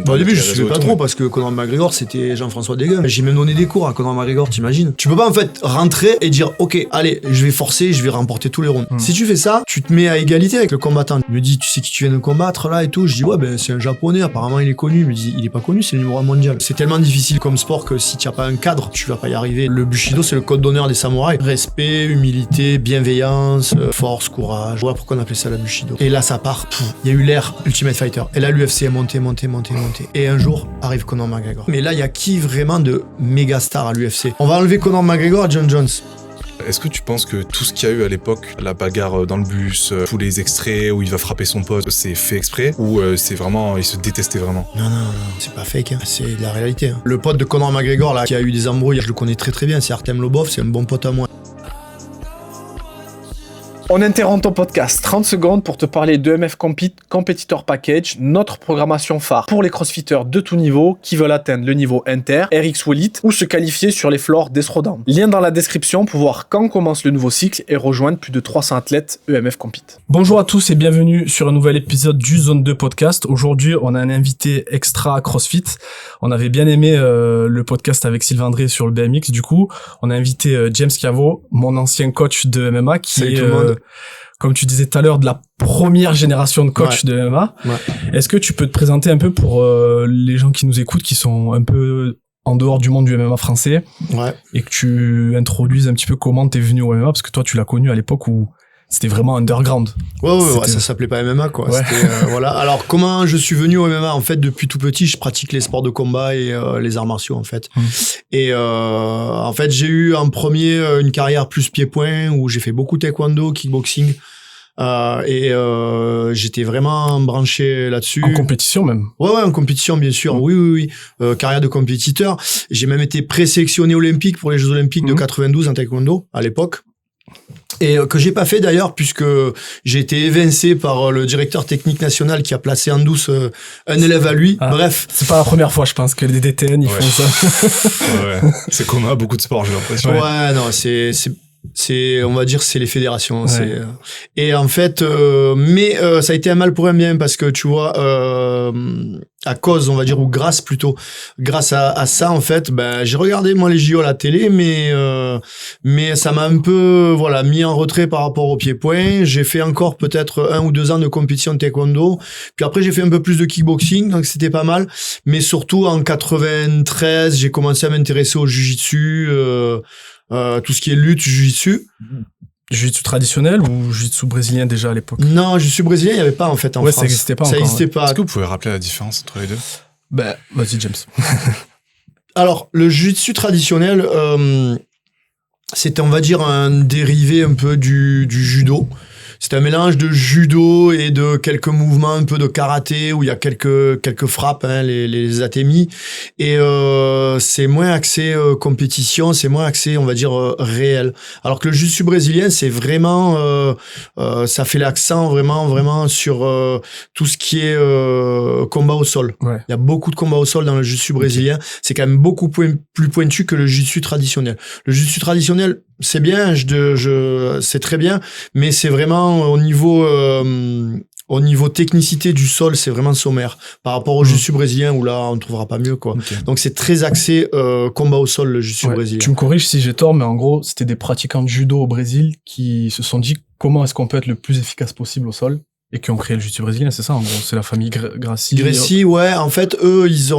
Au début, je ne suivais pas trop parce que Conor McGregor, c'était Jean-François Desguin. J'ai même donné des cours à Conor McGregor, t'imagines? Tu peux pas en fait rentrer et dire ok, allez, je vais forcer, je vais remporter tous les rounds. Si tu fais ça, tu te mets à égalité avec le combattant. Il me dit, tu sais qui tu viens de combattre là et tout. Je dis ouais, ben c'est un japonais, apparemment il est connu. Il me dit, il est pas connu, c'est le numéro 1 mondial. C'est tellement difficile comme sport que si tu n'as pas un cadre, tu vas pas y arriver. Le Bushido, c'est le code d'honneur des samouraïs. Respect, humilité, bienveillance, force, courage. Voilà pourquoi on appelait ça la Bushido. Et là, ça part. Il y a eu l'ère Ultimate Fighter. Et là, l'UFC est monté. Et un jour, arrive Conor McGregor. Mais là, il y a qui vraiment de méga star à l'UFC? On va enlever Conor McGregor à John Jones. Est-ce que tu penses que tout ce qu'il y a eu à l'époque, la bagarre dans le bus, tous les extraits où il va frapper son pote, c'est fait exprès ou c'est vraiment, ils se détestaient vraiment? Non, c'est pas fake, hein. C'est de la réalité. Hein. Le pote de Conor McGregor là, qui a eu des embrouilles, je le connais très bien, c'est Artem Lobov, c'est un bon pote à moi. On interrompt ton podcast 30 secondes pour te parler de MF Compete Competitor Package, notre programmation phare pour les crossfitters de tout niveau qui veulent atteindre le niveau inter, RX ou Elite ou se qualifier sur les floors des Throwdown. Lien dans la description pour voir quand commence le nouveau cycle et rejoindre plus de 300 athlètes EMF Compete. Bonjour à tous et bienvenue sur un nouvel épisode du Zone 2 Podcast. Aujourd'hui, on a un invité extra CrossFit. On avait bien aimé le podcast avec Sylvain Drey sur le BMX. Du coup, on a invité James Cavo, mon ancien coach de MMA qui est... comme tu disais tout à l'heure, de la première génération de coach de MMA. Ouais. Est-ce que tu peux te présenter un peu pour les gens qui nous écoutent, qui sont un peu en dehors du monde du MMA français, et que tu introduises un petit peu comment t'es venu au MMA, parce que toi, tu l'as connu à l'époque où c'était vraiment underground. Ouais, ça s'appelait pas MMA, quoi. Ouais. C'était, voilà. Alors, comment je suis venu au MMA? En fait, depuis tout petit, je pratique les sports de combat et les arts martiaux, en fait. Et en fait, j'ai eu en premier une carrière plus pied-point où j'ai fait beaucoup taekwondo, kickboxing. J'étais vraiment branché là-dessus. En compétition même? Ouais, en compétition, bien sûr. Oui. Carrière de compétiteur. J'ai même été présélectionné olympique pour les Jeux Olympiques de 92 en taekwondo, à l'époque. Et que j'ai pas fait d'ailleurs, puisque j'ai été évincé par le directeur technique national qui a placé en douce un élève à lui. Bref. C'est pas la première fois, je pense, que les DTN, ils font ça. Ouais. C'est commun à beaucoup de sports, j'ai l'impression. Ouais, non, c'est on va dire c'est les fédérations. Ouais. Et en fait ça a été un mal pour un bien, parce que tu vois, à cause, on va dire, ou grâce à ça, en fait, j'ai regardé moi les JO à la télé, mais ça m'a un peu mis en retrait par rapport au pied-point. J'ai fait encore peut-être 1 ou 2 ans de compétition de taekwondo, puis après j'ai fait un peu plus de kickboxing, donc c'était pas mal. Mais surtout en 93, j'ai commencé à m'intéresser au jiu-jitsu, tout ce qui est lutte, jiu-jitsu. Jiu-jitsu traditionnel ou jiu-jitsu brésilien déjà à l'époque? Non, jiu-jitsu brésilien, il n'y avait pas en fait en France. Ça n'existait pas encore. Est-ce que vous pouvez rappeler la différence entre les deux? Vas-y James. Alors, le jiu-jitsu traditionnel, c'était, on va dire, un dérivé un peu du judo. C'est un mélange de judo et de quelques mouvements un peu de karaté où il y a quelques frappes, les atemi. Et c'est moins axé compétition, c'est moins axé, on va dire, réel. Alors que le jiu-jitsu brésilien, c'est vraiment, ça fait l'accent vraiment sur tout ce qui est combat au sol. Ouais. Il y a beaucoup de combats au sol dans le jiu-jitsu brésilien. C'est quand même beaucoup plus pointu que le jiu-jitsu traditionnel. Le jiu-jitsu traditionnel, c'est bien, c'est très bien, mais c'est vraiment au niveau technicité du sol, c'est vraiment sommaire par rapport au jiu-jitsu brésilien où là on trouvera pas mieux, quoi. Okay. Donc c'est très axé combat au sol, le jiu-jitsu brésilien. Tu me corriges si j'ai tort, mais en gros c'était des pratiquants de judo au Brésil qui se sont dit comment est-ce qu'on peut être le plus efficace possible au sol et qui ont créé le jiu-jitsu brésilien, c'est ça en gros, c'est la famille Gracie. Gracie, ouais, en fait eux ils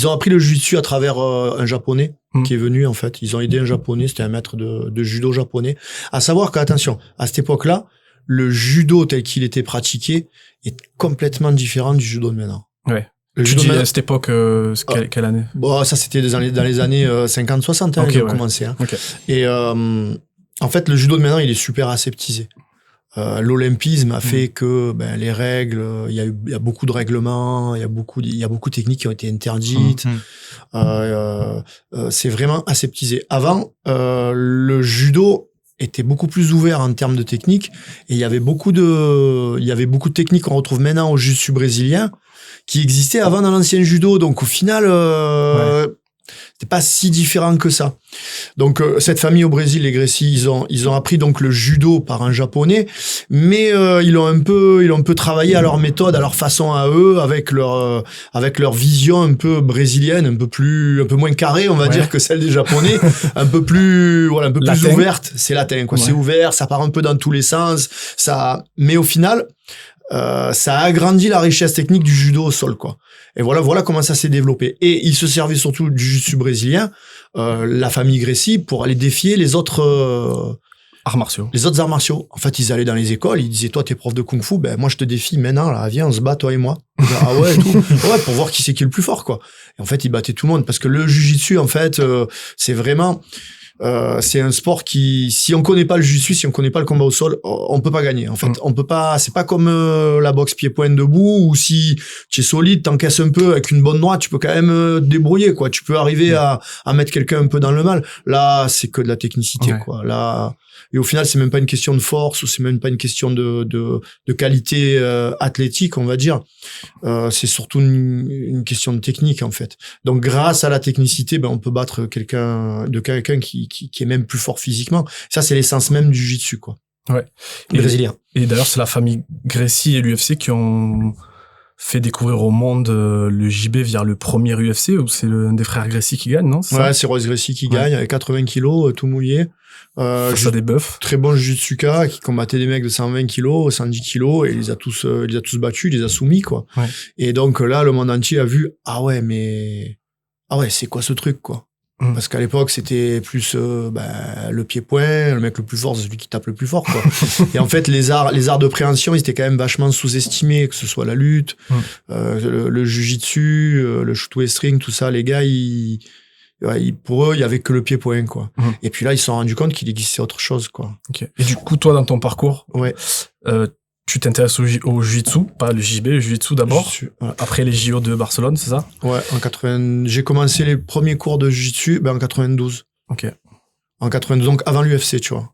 ont appris le jiu-jitsu à travers un japonais qui est venu, en fait. Ils ont aidé un japonais, c'était un maître de judo japonais. À savoir qu'attention, à cette époque-là, le judo tel qu'il était pratiqué est complètement différent du judo de maintenant. Ouais. Tu dis à cette époque, quelle année? Bon, ça c'était dans les années 50-60, ils ont commencé. Hein. Okay. Et en fait, le judo de maintenant, il est super aseptisé. L'olympisme a fait que les règles, il y a beaucoup de règlements, il y a beaucoup de techniques qui ont été interdites. C'est vraiment aseptisé. Avant, le judo était beaucoup plus ouvert en termes de technique, et il y avait beaucoup de techniques qu'on retrouve maintenant au jiu-jitsu brésilien qui existaient avant dans l'ancien judo. Donc au final, C'était pas si différent que ça. Donc cette famille au Brésil, les Gracie, ils ont appris donc le judo par un japonais, mais ils ont un peu travaillé à leur méthode, à leur façon à eux, avec leur vision un peu brésilienne, un peu moins carrée, on va dire, que celle des japonais, un peu plus ouverte. C'est latin, quoi. Ouais. C'est ouvert, ça part un peu dans tous les sens, mais au final, ça a agrandi la richesse technique du judo au sol, quoi. Et voilà comment ça s'est développé. Et il se servait surtout du jiu-jitsu brésilien, la famille Gracie, pour aller défier les autres arts martiaux. Les autres arts martiaux. En fait, ils allaient dans les écoles, ils disaient, toi, t'es prof de kung-fu, ben moi je te défie maintenant, là, viens, on se bat, toi et moi. Ah ouais, tout. Ouais, pour voir qui c'est qui est le plus fort, quoi. Et en fait, ils battaient tout le monde, parce que le jiu-jitsu, en fait, c'est vraiment... c'est un sport qui, si on connaît pas le jiu-jitsu, si on connaît pas le combat au sol, on peut pas gagner. En fait, on peut pas. C'est pas comme la boxe pied-point debout où si tu es solide, t'encaisses un peu avec une bonne droite, tu peux quand même te débrouiller, quoi. Tu peux arriver à mettre quelqu'un un peu dans le mal. Là, c'est que de la technicité, quoi. Là, et au final, c'est même pas une question de force ou c'est même pas une question de qualité athlétique, on va dire. C'est surtout une question de technique, en fait. Donc, grâce à la technicité, ben on peut battre quelqu'un qui est même plus fort physiquement. Ça, c'est l'essence même du jiu-jitsu, quoi. Ouais. Brésilien. Et d'ailleurs, c'est la famille Gracie et l'UFC qui ont fait découvrir au monde le JB via le premier UFC, où c'est un des frères Gracie qui gagne, non? C'est Royce Gracie qui gagne avec 80 kilos, tout mouillé. Face à des bœufs. Très bon jujutsuka qui combattait des mecs de 120 kilos, 110 kilos, et il les a tous battus, il les a soumis, quoi. Ouais. Et donc là, le monde entier a vu, c'est quoi ce truc, quoi. Parce qu'à l'époque, c'était plus le pied-point, le mec le plus fort, c'est celui qui tape le plus fort, quoi. Et en fait, les arts de préhension, ils étaient quand même vachement sous-estimés, que ce soit la lutte, le jujitsu, le shoot wrestling, tout ça. Les gars, pour eux, il y avait que le pied-point, quoi. Et puis là, ils se sont rendus compte qu'il existait autre chose, quoi. Okay. Et du coup, toi, dans ton parcours, tu t'intéresses au jiu-jitsu, pas le JB, le jiu-jitsu d'abord, après les JO de Barcelone, c'est ça? Ouais, j'ai commencé les premiers cours de jiu-jitsu en 92. Ok. En 92, donc avant l'UFC, tu vois.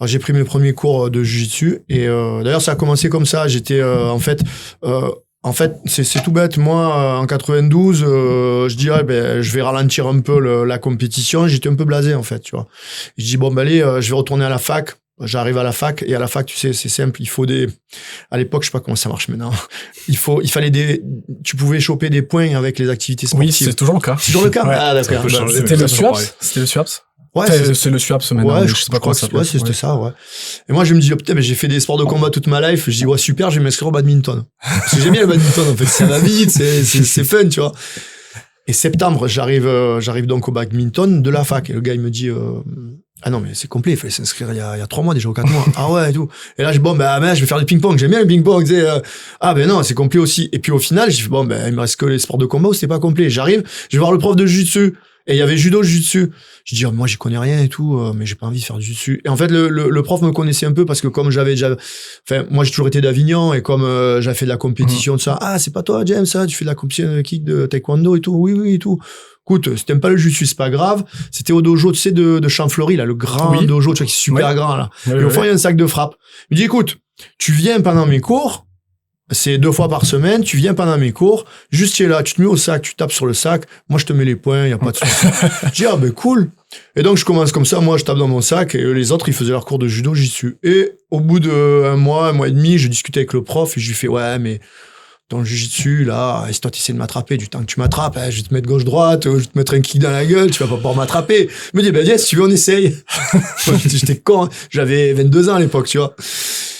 Alors, j'ai pris mes premiers cours de jiu-jitsu et d'ailleurs, ça a commencé comme ça. J'étais en fait, c'est tout bête. Moi, en 92, je dirais, je vais ralentir un peu la compétition. J'étais un peu blasé, en fait, tu vois. Je dis, allez, je vais retourner à la fac. J'arrive à la fac, et à la fac, tu sais, c'est simple, il faut à l'époque, je sais pas comment ça marche maintenant. Tu pouvais choper des points avec les activités sportives. Oui, c'est toujours le cas. C'est toujours le cas? Ouais. Ah, d'accord. C'était le SWAPS? Ouais, c'est le SWAPS maintenant. Ouais, je sais pas comment ça s'appelle. Ouais, c'était ça, ouais. Et moi, je me dis, putain, j'ai fait des sports de combat toute ma life. Je dis, ouais, super, je vais m'inscrire au badminton. Parce que j'aime bien le badminton, en fait. Ça va vite, c'est fun, tu vois. Et septembre, j'arrive donc au badminton de la fac. Et le gars, il me dit, ah non, mais c'est complet, il fallait s'inscrire il y a 3 mois déjà, ou 4 mois. Ah ouais, et tout. Et là, je vais faire du ping-pong. J'aime bien le ping-pong, tu sais. Non, c'est complet aussi. Et puis au final, j'ai fait, il me reste que les sports de combat où c'était pas complet. J'arrive, je vais voir le prof de jiu-jitsu. Et il y avait judo, jiu-jitsu. Je dis, moi, j'y connais rien et tout, mais j'ai pas envie de faire du jiu-jitsu. Et en fait, le prof me connaissait un peu parce que comme moi, j'ai toujours été d'Avignon et comme j'avais fait de la compétition, tout ça. Ah, c'est pas toi, James, ça, tu fais de la compétition de kick, de taekwondo et tout. Oui, et tout. Écoute, si t'aimes pas le jiu-jitsu, c'est pas grave. C'était au dojo, tu sais, de Champfleury, là, le grand dojo, tu vois, qui est super grand, là. Et au fond, il y a un sac de frappe. Il me dit, écoute, tu viens pendant mes cours, c'est 2 fois par semaine, tu viens pendant mes cours, juste tu es là, tu te mets au sac, tu tapes sur le sac, moi je te mets les points, y a pas de souci. Je dis, cool. Et donc je commence comme ça, moi je tape dans mon sac, et les autres ils faisaient leur cours de judo, j'y suis. Et au bout un mois et demi, je discutais avec le prof, et je lui fais, ouais, mais dans le jiu-jitsu, là, si toi tu essaies de m'attraper, du temps que tu m'attrapes, je vais te mettre gauche-droite, je vais te mettre un kick dans la gueule, tu vas pas pouvoir m'attraper. Il me dit, viens, si tu veux, on essaye. J'étais con, hein. J'avais 22 ans à l'époque, tu vois.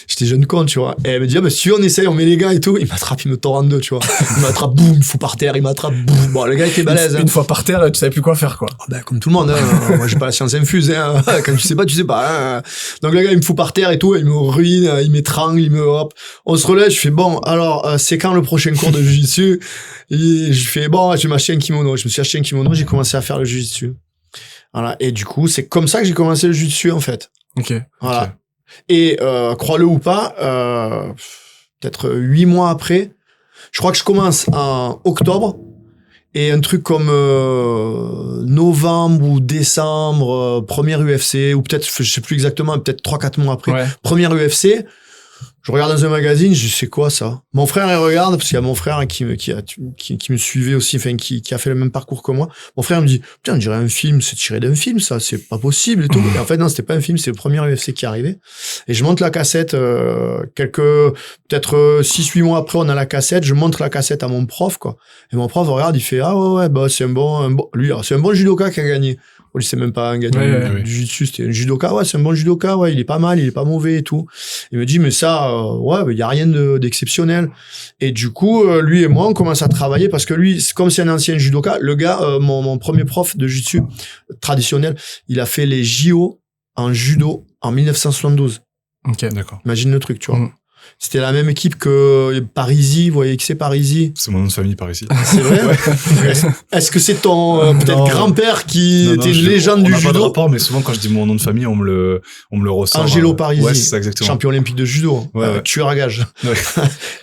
J'étais jeune con, tu vois. Et elle me dit, si on essaye, on met les gars et tout. Il m'attrape, il me tord en deux, tu vois. Il m'attrape, boum, il me fout par terre, il m'attrape, boum. Bon, le gars était balèze. Une fois par terre, tu savais plus quoi faire, quoi. Comme tout le monde, hein. Moi, j'ai pas la science infuse, hein. Quand tu sais pas, tu sais pas, hein. Donc, le gars, il me fout par terre et tout, il me ruine, il m'étrangle, hop. On se relève, je fais, alors, c'est quand le prochain cours de jiu-jitsu? Et je fais, je vais m'acheter un kimono. Je me suis acheté un kimono, j'ai commencé à faire le jiu-jitsu. Voilà. Et du coup, c'est comme ça que j'ai commencé le jiu-jitsu, en fait. Ok. Voilà. Okay. Et crois-le ou pas, peut-être 8 mois après, je crois que je commence en octobre, et un truc comme novembre ou décembre, première UFC, ou peut-être, je sais plus exactement, peut-être 3-4 mois après, première UFC, Je regarde dans un magazine, je dis, c'est quoi ça? Mon frère, il regarde, parce qu'il y a mon frère qui me suivait aussi, enfin, qui a fait le même parcours que moi. Mon frère me dit, putain, on dirait un film, c'est tiré d'un film, ça, c'est pas possible et tout. Et en fait, non, c'était pas un film, c'est le premier UFC qui est arrivé. Et je monte la cassette, peut-être 6-8 mois après, on a la cassette, je montre la cassette à mon prof, quoi. Et mon prof regarde, il fait, ah ouais, bah, c'est un bon, lui, c'est un bon judoka qui a gagné. Lui, c'est même pas un gars du jiu-jitsu, c'était un judoka. Ouais, c'est un bon judoka, ouais, il est pas mal, il est pas mauvais et tout. Il me dit, mais ça, ouais, il y a rien d'exceptionnel. Et du coup, lui et moi, on commence à travailler parce que lui, comme c'est un ancien judoka, le gars, mon premier prof de jiu-jitsu traditionnel, il a fait les JO en judo en 1972. Ok. D'accord. Imagine le truc, tu vois. C'était la même équipe que Parisi, vous voyez que c'est Parisi? C'est mon nom de famille par ici. C'est vrai? Est-ce que c'est ton peut-être grand-père qui était une légende du judo? On n'a pas de rapport, mais souvent quand je dis mon nom de famille, on me le ressort. Angelo Parisi. Ouais, c'est ça, exactement. Champion olympique de judo. Ouais. Tueur à gage. Ouais.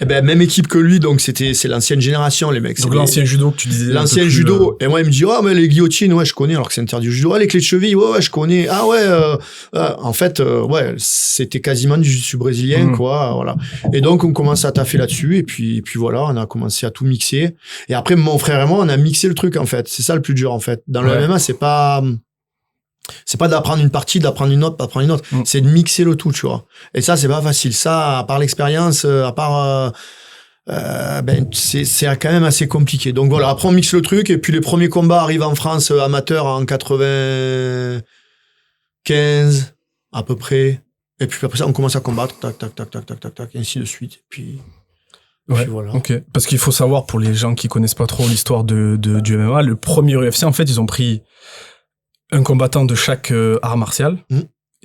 Et ben, même équipe que lui, donc c'est l'ancienne génération, les mecs. Donc l'ancien judo que tu disais. L'ancien judo. Et moi, il me dit, oh, mais les guillotines, ouais, je connais, alors que c'est interdit du judo. Ah, les clés de cheville, ouais, je connais. Ah ouais, en fait, ouais, c'était quasiment du jiu-jitsu brésilien, quoi, voilà. Et donc, on commence à taffer là-dessus, et puis voilà, on a commencé à tout mixer. Et après, mon frère et moi, on a mixé le truc, en fait. C'est ça le plus dur, en fait. Dans le MMA, c'est pas d'apprendre une partie, d'apprendre une autre, d'apprendre une autre. C'est de mixer le tout, tu vois. Et ça, c'est pas facile. Ça, à part l'expérience, c'est quand même assez compliqué. Donc voilà, après on mixe le truc, et puis les premiers combats arrivent en France amateurs en 95, à peu près. Et puis après ça, on commence à combattre, tac, tac, tac, tac, tac, tac, tac, et ainsi de suite. Et puis voilà. Ok. Parce qu'il faut savoir, pour les gens qui connaissent pas trop l'histoire du MMA, le premier UFC, en fait, ils ont pris un combattant de chaque art martial.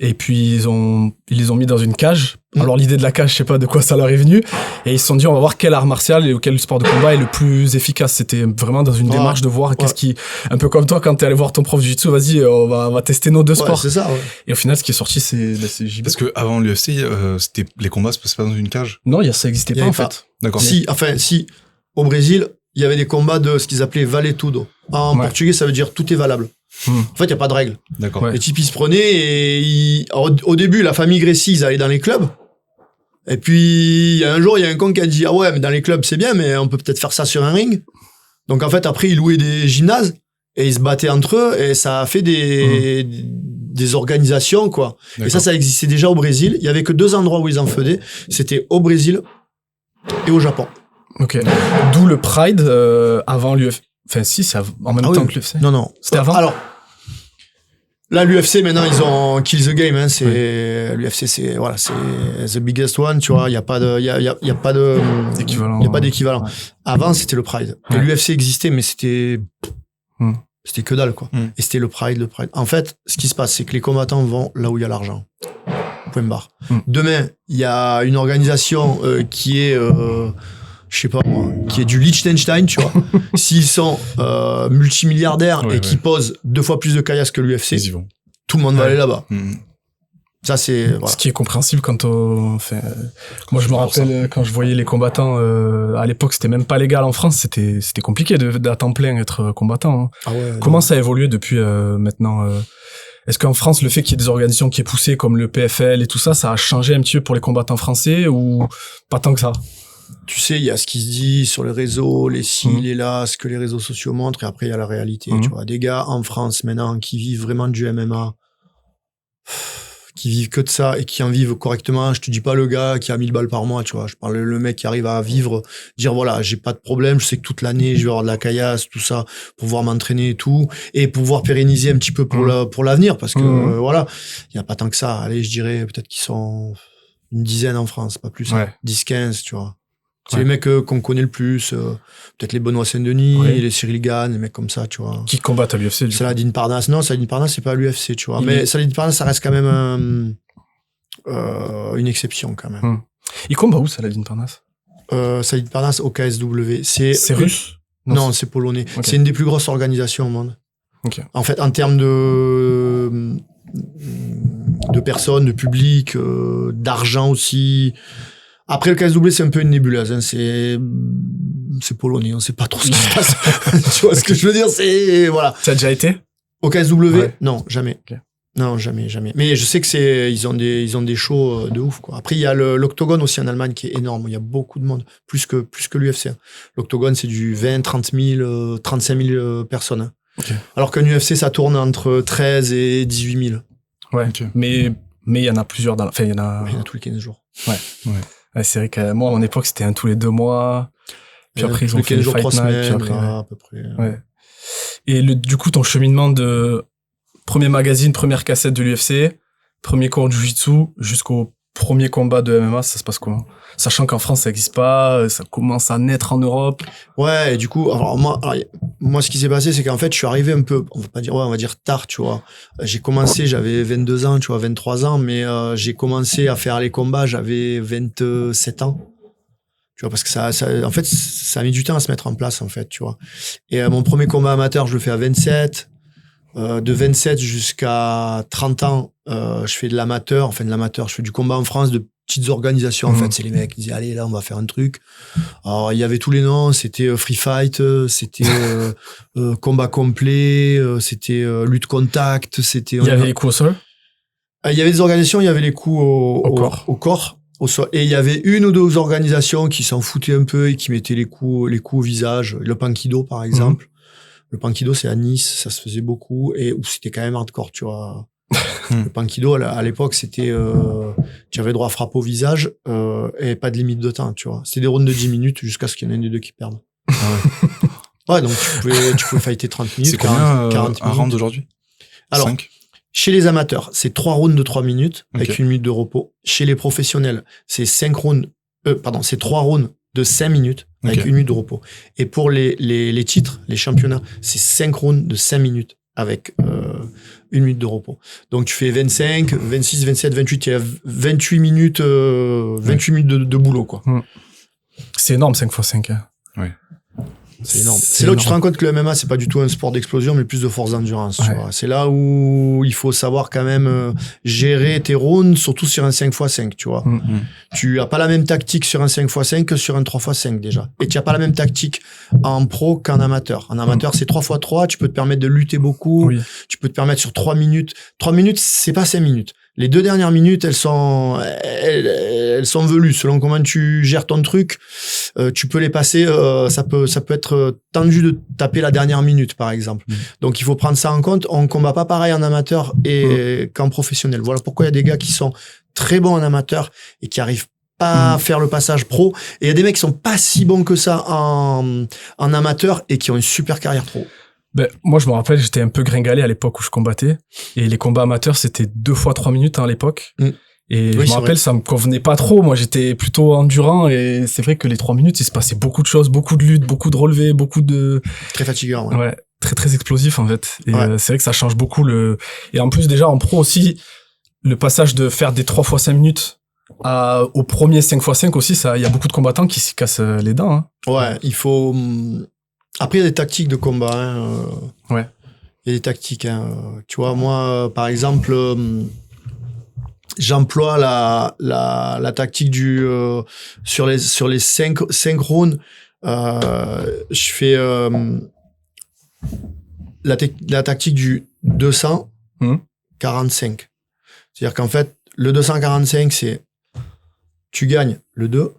Et puis, ils les ont mis dans une cage. Alors, l'idée de la cage, je sais pas de quoi ça leur est venu. Et ils se sont dit, on va voir quel art martial et quel sport de combat est le plus efficace. C'était vraiment dans une démarche de voir qu'est-ce qui, un peu comme toi, quand t'es allé voir ton prof de jiu-jitsu, vas-y, on va tester nos deux sports. C'est ça, Et au final, ce qui est sorti, c'est JB. Parce que avant l'UFC, les combats se passaient pas dans une cage. Non, ça existait pas, en fait. D'accord. Si, au Brésil, il y avait des combats de ce qu'ils appelaient vale tudo. En portugais, ça veut dire tout est valable. En fait, il n'y a pas de règle. D'accord. Les types, ils se prenaient et au début, la famille Gracie, ils allaient dans les clubs. Et puis, il y a un jour, il y a un con qui a dit, ah ouais, mais dans les clubs, c'est bien, mais on peut peut-être faire ça sur un ring. Donc, en fait, après, ils louaient des gymnases et ils se battaient entre eux et ça a fait des organisations, quoi. D'accord. Et ça existait déjà au Brésil. Il y avait que 2 endroits où ils en faisaient. C'était au Brésil et au Japon. Ok. D'où le Pride, avant l'UFC. Enfin, si, c'est en même temps que l'UFC. Non. C'était avant? Alors, là, l'UFC, maintenant, ils ont kill the game, hein. L'UFC, c'est the biggest one, tu vois. Il y a pas d'équivalent. Avant, c'était le Pride. L'UFC existait, mais c'était que dalle, quoi. Et c'était le Pride. En fait, ce qui se passe, c'est que les combattants vont là où il y a l'argent. Point barre. Demain, il y a une organisation qui est je sais pas moi, qui est du Liechtenstein, tu vois. S'ils sont multimilliardaires et qui posent 2 fois plus de caillasse que l'UFC, tout le monde va aller là-bas. Ça, c'est... Voilà. Ce qui est compréhensible quand moi, je me rappelle, quand je voyais les combattants, à l'époque, c'était même pas légal en France, c'était compliqué d'à temps plein être combattant. Hein. Ah ouais, comment ça a évolué depuis maintenant Est-ce qu'en France, le fait qu'il y ait des organisations qui est poussées comme le PFL et tout ça, ça a changé un petit peu pour les combattants français ou pas tant que ça? Tu sais, il y a ce qui se dit sur les réseaux, les ci, les là, ce que les réseaux sociaux montrent, et après, il y a la réalité, tu vois. Des gars en France, maintenant, qui vivent vraiment du MMA, qui vivent que de ça, et qui en vivent correctement. Je te dis pas le gars qui a 1000 balles par mois, tu vois. Je parle le mec qui arrive à vivre, dire, voilà, j'ai pas de problème, je sais que toute l'année, je vais avoir de la caillasse, tout ça, pour pouvoir m'entraîner et tout, et pouvoir pérenniser un petit peu pour l'avenir, parce que, voilà, il y a pas tant que ça. Allez, je dirais, peut-être qu'ils sont une dizaine en France, pas plus. 10-15, tu vois. C'est les mecs qu'on connaît le plus, peut-être les Benoît Saint-Denis, les Cyril Gann, les mecs comme ça, tu vois. Qui combattent à l'UFC, du coup. Saladin Parnasse. Non, Saladin Parnasse, c'est pas à l'UFC, tu vois. Mais Saladin Parnasse, ça reste quand même une exception, quand même. Il combat où, Saladin Parnasse? Saladin Parnasse au KSW. C'est russe? Non, c'est polonais. Okay. C'est une des plus grosses organisations au monde. Okay. En fait, en termes de personnes, de public, d'argent aussi. Après, le KSW, c'est un peu une nébuleuse, hein. C'est polonais, on sait pas trop ce qui se passe. Tu vois ce que je veux dire? Voilà. Ça a déjà été? Au KSW? Non, jamais. Okay. Non, jamais. Mais je sais que ils ont des shows de ouf, quoi. Après, il y a l'Octogone aussi en Allemagne qui est énorme. Il y a beaucoup de monde, plus que l'UFC. Hein. L'Octogone, c'est du 20, 30 000, 35 000 personnes. Hein. Okay. Alors qu'un UFC, ça tourne entre 13 et 18 000. Ouais. Okay. Mais il y en a plusieurs il y en a tous les 15 jours. Ouais, c'est vrai que moi, à mon époque, c'était un tous les 2 mois. Puis après, ils ont fait les Fight Night. Puis après, à peu près. Ouais. Et du coup, ton cheminement de premier magazine, première cassette de l'UFC, premier cours de Jiu-Jitsu, jusqu'au premier combat de MMA, ça se passe comment? Sachant qu'en France, ça n'existe pas, ça commence à naître en Europe. Ouais, et du coup, moi, ce qui s'est passé, c'est qu'en fait, je suis arrivé un peu, on va dire tard, tu vois. J'ai commencé, j'avais 22 ans, tu vois, 23 ans, mais j'ai commencé à faire les combats, j'avais 27 ans. Tu vois, parce que en fait, ça a mis du temps à se mettre en place, en fait, tu vois. Et mon premier combat amateur, je le fais à 27. De 27 jusqu'à 30 ans, je fais de l'amateur, je fais du combat en France, de petites organisations, en fait. C'est les mecs qui disaient, allez, là, on va faire un truc. Alors, il y avait tous les noms, c'était Free Fight, c'était combat complet, c'était lutte contact, c'était... Il y avait les coups au sol? Il y avait des organisations, il y avait les coups au corps. Et il y avait une ou deux organisations qui s'en foutaient un peu et qui mettaient les coups au visage. Le Pankido, par exemple. Le Pankido, c'est à Nice, ça se faisait beaucoup, et où c'était quand même hardcore, tu vois. Le Pankido, à l'époque, c'était, tu avais droit à frappe au visage, et pas de limite de temps, tu vois. C'était des rounds de 10 minutes jusqu'à ce qu'il y en ait un des deux qui perdent. Ouais, donc tu pouvais fighter 30 minutes. C'est combien 40 minutes. Un round aujourd'hui? Alors, 5. Chez les amateurs, c'est 3 rounds de 3 minutes, avec 1 minute de repos. Chez les professionnels, c'est 3 rounds de 5 minutes, avec 1 minute de repos. Et pour les titres, les championnats, c'est 5 rounds de 5 minutes, avec 1 minute de repos. Donc tu fais 25, 26, 27, 28, il y a 28 minutes, 28 minutes de boulot, quoi. C'est énorme, 5 x 5. Hein. Ouais. C'est énorme. C'est là où tu te rends compte que le MMA, c'est pas du tout un sport d'explosion, mais plus de force d'endurance. Tu vois. C'est là où il faut savoir quand même gérer tes rounds, surtout sur un 5x5, tu vois. Tu as pas la même tactique sur un 5x5 que sur un 3x5 déjà. Et tu as pas la même tactique en pro qu'en amateur. En amateur, c'est 3x3, tu peux te permettre de lutter beaucoup. Oui. Tu peux te permettre sur 3 minutes. 3 minutes, c'est pas 5 minutes. Les 2 dernières minutes, elles sont velues. Selon comment tu gères ton truc, tu peux les passer. Ça peut être tendu de taper la dernière minute, par exemple. Donc, il faut prendre ça en compte. On combat pas pareil en amateur qu'en professionnel. Voilà pourquoi il y a des gars qui sont très bons en amateur et qui arrivent pas à faire le passage pro. Et il y a des mecs qui sont pas si bons que ça en amateur et qui ont une super carrière pro. Ben, moi, je me rappelle, j'étais un peu gringalé à l'époque où je combattais. Et les combats amateurs, c'était 2 fois 3 minutes à l'époque. Et oui, je me rappelle, ça me convenait pas trop. Moi, j'étais plutôt endurant. Et c'est vrai que les 3 minutes, il se passait beaucoup de choses, beaucoup de luttes, beaucoup de relevés, beaucoup de... Très fatigant, ouais. Très, très explosif, en fait. Et c'est vrai que ça change beaucoup Et en plus, déjà, en pro aussi, le passage de faire des 3 x 5 minutes au premier 5 x 5 aussi, il y a beaucoup de combattants qui s'y cassent les dents. Hein. Ouais, il faut... Après, il y a des tactiques de combat. Hein, ouais. Il y a des tactiques. Hein, tu vois, moi, par exemple, j'emploie la tactique sur les 5 rounds. Je fais la tactique du 245. C'est-à-dire qu'en fait, le 245, c'est tu gagnes le 2,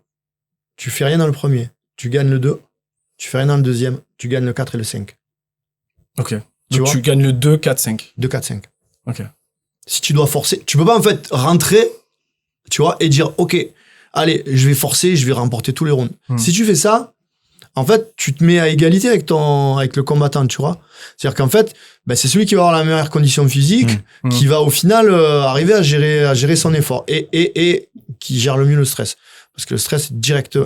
tu fais rien dans le premier. Tu gagnes le 2. Tu fais rien dans le deuxième, tu gagnes le 4 et le 5. Ok. Donc tu gagnes le 2, 4, 5. 2, 4, 5. Ok. Si tu dois forcer, tu peux pas en fait rentrer, tu vois, et dire, ok, allez, je vais forcer, je vais remporter tous les rounds. Si tu fais ça, en fait, tu te mets à égalité avec le combattant, tu vois. C'est-à-dire qu'en fait, c'est celui qui va avoir la meilleure condition physique, qui va au final arriver à gérer son effort et qui gère le mieux le stress. Parce que le stress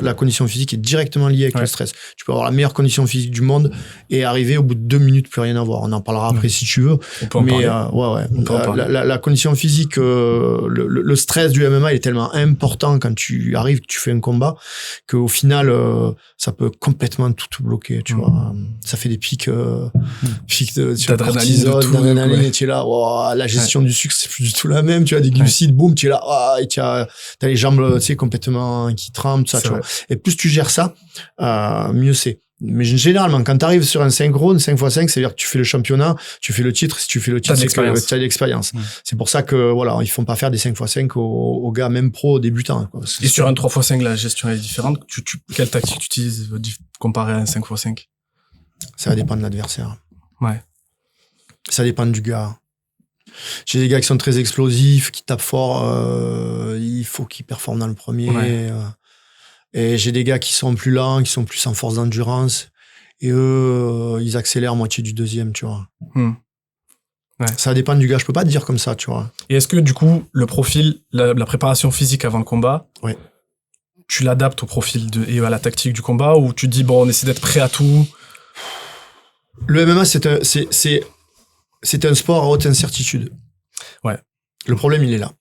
la condition physique est directement liée avec le stress. Tu peux avoir la meilleure condition physique du monde et arriver au bout de 2 minutes, plus rien avoir. On en parlera après si tu veux. On peut en parler. La condition physique, le stress du MMA est tellement important quand tu arrives, que tu fais un combat, qu'au final, ça peut complètement tout bloquer, tu vois. Ça fait des pics de cortisone, et tu es là, la gestion du sucre, c'est plus du tout la même, tu as des glucides, boum, tu es là, et t'as les jambes, tu sais, complètement qui trempe, ça, C'est tu vois. vrai. Et plus tu gères ça, mieux c'est. Mais généralement, quand tu arrives sur un synchrone, 5x5, c'est-à-dire que tu fais le championnat, tu fais le titre. Si tu fais le titre, c'est que tu as de l'expérience. C'est pour ça que, voilà, ils font pas faire des 5x5 aux gars, même pro, débutants, quoi. Et sur un 3x5, la gestion est différente. Quelle tactique tu utilises comparé à un 5x5? Ça va dépendre de l'adversaire. Ouais. Ça dépend du gars. J'ai des gars qui sont très explosifs, qui tapent fort, il faut qu'ils performent dans le premier. Ouais. Et j'ai des gars qui sont plus lents, qui sont plus en force d'endurance. Et eux, ils accélèrent à moitié du deuxième, tu vois. Ouais. Ça dépend du gars, je peux pas te dire comme ça, tu vois. Et est-ce que, du coup, le profil, la préparation physique avant le combat, ouais, tu l'adaptes au profil et à la tactique du combat, ou tu dis, bon, on essaie d'être prêt à tout? Le MMA, c'est un sport à haute incertitude. Ouais. Le problème, il est là.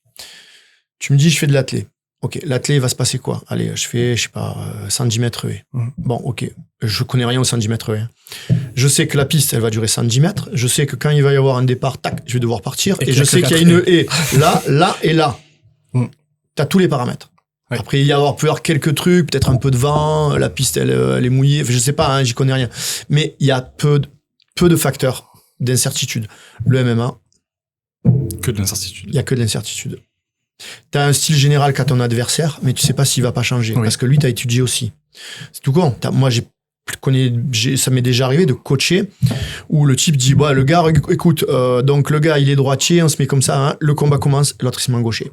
Tu me dis, je fais de l'athlé. Ok, l'athlé, il va se passer quoi? Allez, je fais, je sais pas, 110 mètres haies. Bon, ok, je connais rien aux 110 mètres haies. Je sais que la piste, elle va durer 110 mètres. Je sais que quand il va y avoir un départ, tac, je vais devoir partir. Et je sais qu'il y a une haie là, là et là. T'as tous les paramètres. Ouais. Après, il peut y avoir quelques trucs, peut-être un peu de vent, la piste, elle est mouillée. Enfin, je sais pas, hein, j'y connais rien. Mais il y a peu de facteurs d'incertitude. Le MMA. Que de l'incertitude. Il y a que de l'incertitude. T'as un style général qu'a ton adversaire, mais tu sais pas s'il va pas changer. Oui. Parce que lui, t'as étudié aussi. C'est tout con. Moi, ça m'est déjà arrivé de coacher où le type dit, bah, le gars, écoute, donc le gars, il est droitier, on se met comme ça, hein, le combat commence, l'autre, il se met en gaucher.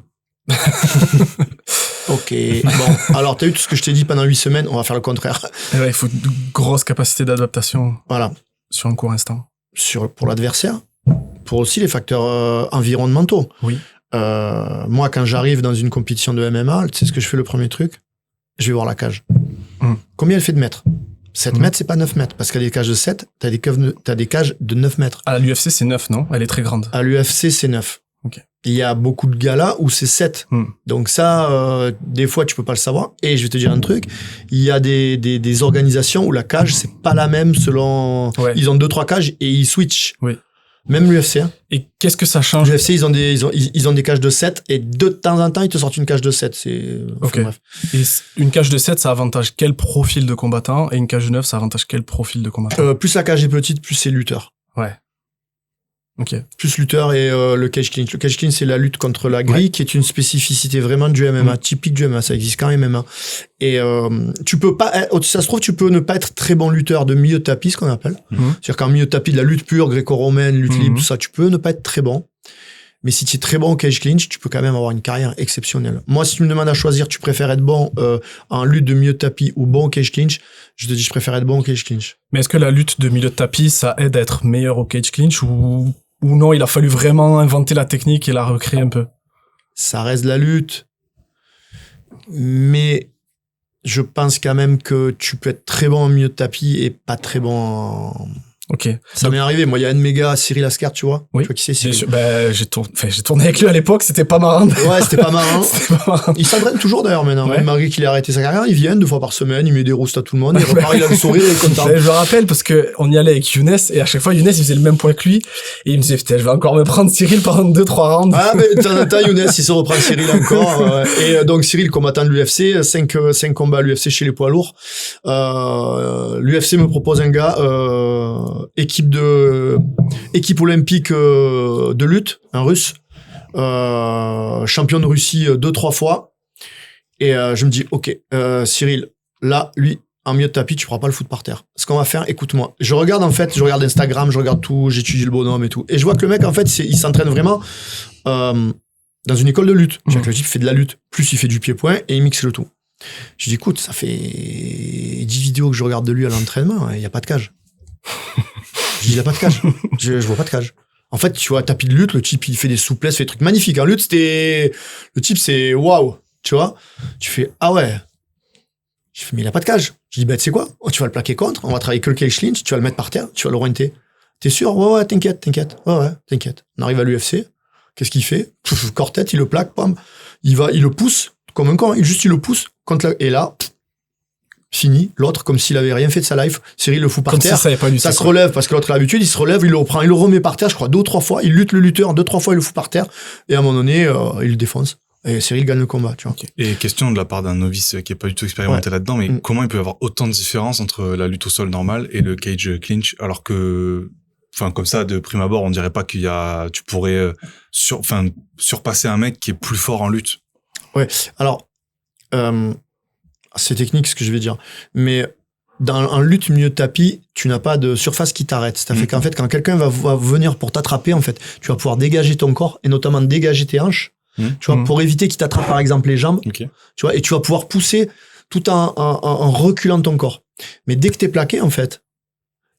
Ok, bon, alors t'as eu tout ce que je t'ai dit pendant 8 semaines, on va faire le contraire. Ouais, il faut une grosse capacité d'adaptation. Voilà. Sur un court instant. Pour l'adversaire, pour aussi les facteurs environnementaux. Oui. Moi, quand j'arrive dans une compétition de MMA, tu sais ce que je fais le premier truc? Je vais voir la cage. Combien elle fait de mètres? 7 mètres, c'est pas 9 mètres. Parce qu'à des cages de 7, t'as des cages de 9 mètres. À l'UFC, c'est 9, non? Elle est très grande. À l'UFC, c'est 9. Ok. Il y a beaucoup de galas où c'est 7. Donc ça, des fois, tu peux pas le savoir. Et je vais te dire un truc. Il y a des organisations où la cage, c'est pas la même selon... Ouais. Ils ont 2-3 cages et ils switchent. Oui. Même l'UFC. Hein. Et qu'est-ce que ça change? L'UFC, ils ont des cages de 7 et de temps en temps, ils te sortent une cage de 7. Okay. Bref. Et une cage de 7, ça avantage quel profil de combattant? Et une cage de 9, ça avantage quel profil de combattant? Plus la cage est petite, plus c'est lutteur. Ouais. Ok. Plus lutteur et le cage clinch. Le cage clinch, c'est la lutte contre la grille, qui est une spécificité vraiment du MMA, typique du MMA. Ça existe quand même MMA. Et tu peux pas, ça se trouve, tu peux ne pas être très bon lutteur de milieu de tapis, ce qu'on appelle. C'est-à-dire qu'en milieu de tapis, de la lutte pure, gréco-romaine, lutte libre, tout ça, tu peux ne pas être très bon. Mais si tu es très bon au cage clinch, tu peux quand même avoir une carrière exceptionnelle. Moi, si tu me demandes à choisir, tu préfères être bon en lutte de milieu de tapis ou bon au cage clinch, je te dis, je préfère être bon au cage clinch. Mais est-ce que la lutte de milieu de tapis, ça aide à être meilleur au cage clinch ou non, il a fallu vraiment inventer la technique et la recréer un peu? Ça reste la lutte. Mais je pense quand même que tu peux être très bon en milieu de tapis et pas très bon en... Ok. Ça m'est arrivé. Moi, il y a un de mes gars, Cyril Ascart, tu vois. Oui. Tu vois qui c'est, Cyril? J'ai tourné avec lui à l'époque, c'était pas marrant. Ouais, c'était pas marrant. Il s'entraîne toujours d'ailleurs maintenant. Ouais. Malgré qu'il a arrêté sa carrière, il vient 2 fois par semaine, il met des roustes à tout le monde, il repart, il a le sourire, il est content. Je me rappelle parce que on y allait avec Younes et à chaque fois Younes il faisait le même point que lui et il me disait putain, je vais encore me prendre Cyril pendant 2-3 rounds. Ah, mais de temps en temps, Younes, il se reprend Cyril encore. Et donc, Cyril, combattant de l'UFC, 5 combats à l'UFC chez les poids lourds. L'UFC me propose un gars, équipe olympique de lutte, un russe, champion de Russie 2-3 fois. Et je me dis, ok, Cyril, là, lui, en milieu de tapis, tu pourras pas le foutre par terre. Ce qu'on va faire, écoute-moi. Je regarde Instagram, je regarde tout, j'étudie le bonhomme et tout. Et je vois que le mec, en fait, il s'entraîne vraiment dans une école de lutte. C'est-à-dire que le type fait de la lutte, plus il fait du pied-point et il mixe le tout. Je dis, écoute, ça fait 10 vidéos que je regarde de lui à l'entraînement, il n'y a pas de cage. Je dis, il n'y a pas de cage. Je vois pas de cage. En fait, tu vois, tapis de lutte, le type, il fait des souplesses, fait des trucs magnifiques. En lutte, le type, c'est waouh. Tu vois? Tu fais, ah ouais. Je fais, mais il n'a pas de cage. Je dis, bah, tu sais quoi? Tu vas le plaquer contre, on va travailler que le cage clinch, tu vas le mettre par terre, tu vas le rointer. T'es sûr? Ouais, t'inquiète. Ouais, t'inquiète. On arrive à l'UFC. Qu'est-ce qu'il fait? Corps-tête, il le plaque, pam. Il le pousse, comme un con, il le pousse contre et là, fini. L'autre, comme s'il avait rien fait de sa life. Cyril le fout par terre. Ça se relève, parce que l'autre a l'habitude, il se relève, il le reprend, il le remet par terre, je crois, 2 ou 3 fois. Il lutte le lutteur, 2 ou 3 fois, il le fout par terre. Et à un moment donné, il le défonce. Et Cyril gagne le combat, tu vois. Ok. Et question de la part d'un novice qui est pas du tout expérimenté là-dedans, mais comment il peut y avoir autant de différence entre la lutte au sol normale et le cage clinch, alors que, enfin, comme ça, de prime abord, on dirait pas tu pourrais surpasser un mec qui est plus fort en lutte. Ouais. Alors, c'est technique ce que je vais dire, mais en lutte milieu de tapis, tu n'as pas de surface qui t'arrête. C'est-à-dire qu'en fait, quand quelqu'un va venir pour t'attraper, en fait, tu vas pouvoir dégager ton corps et notamment dégager tes hanches. Tu vois, pour éviter qu'il t'attrape par exemple les jambes, Okay. tu vois, et tu vas pouvoir pousser tout en reculant ton corps. Mais dès que t'es plaqué, en fait,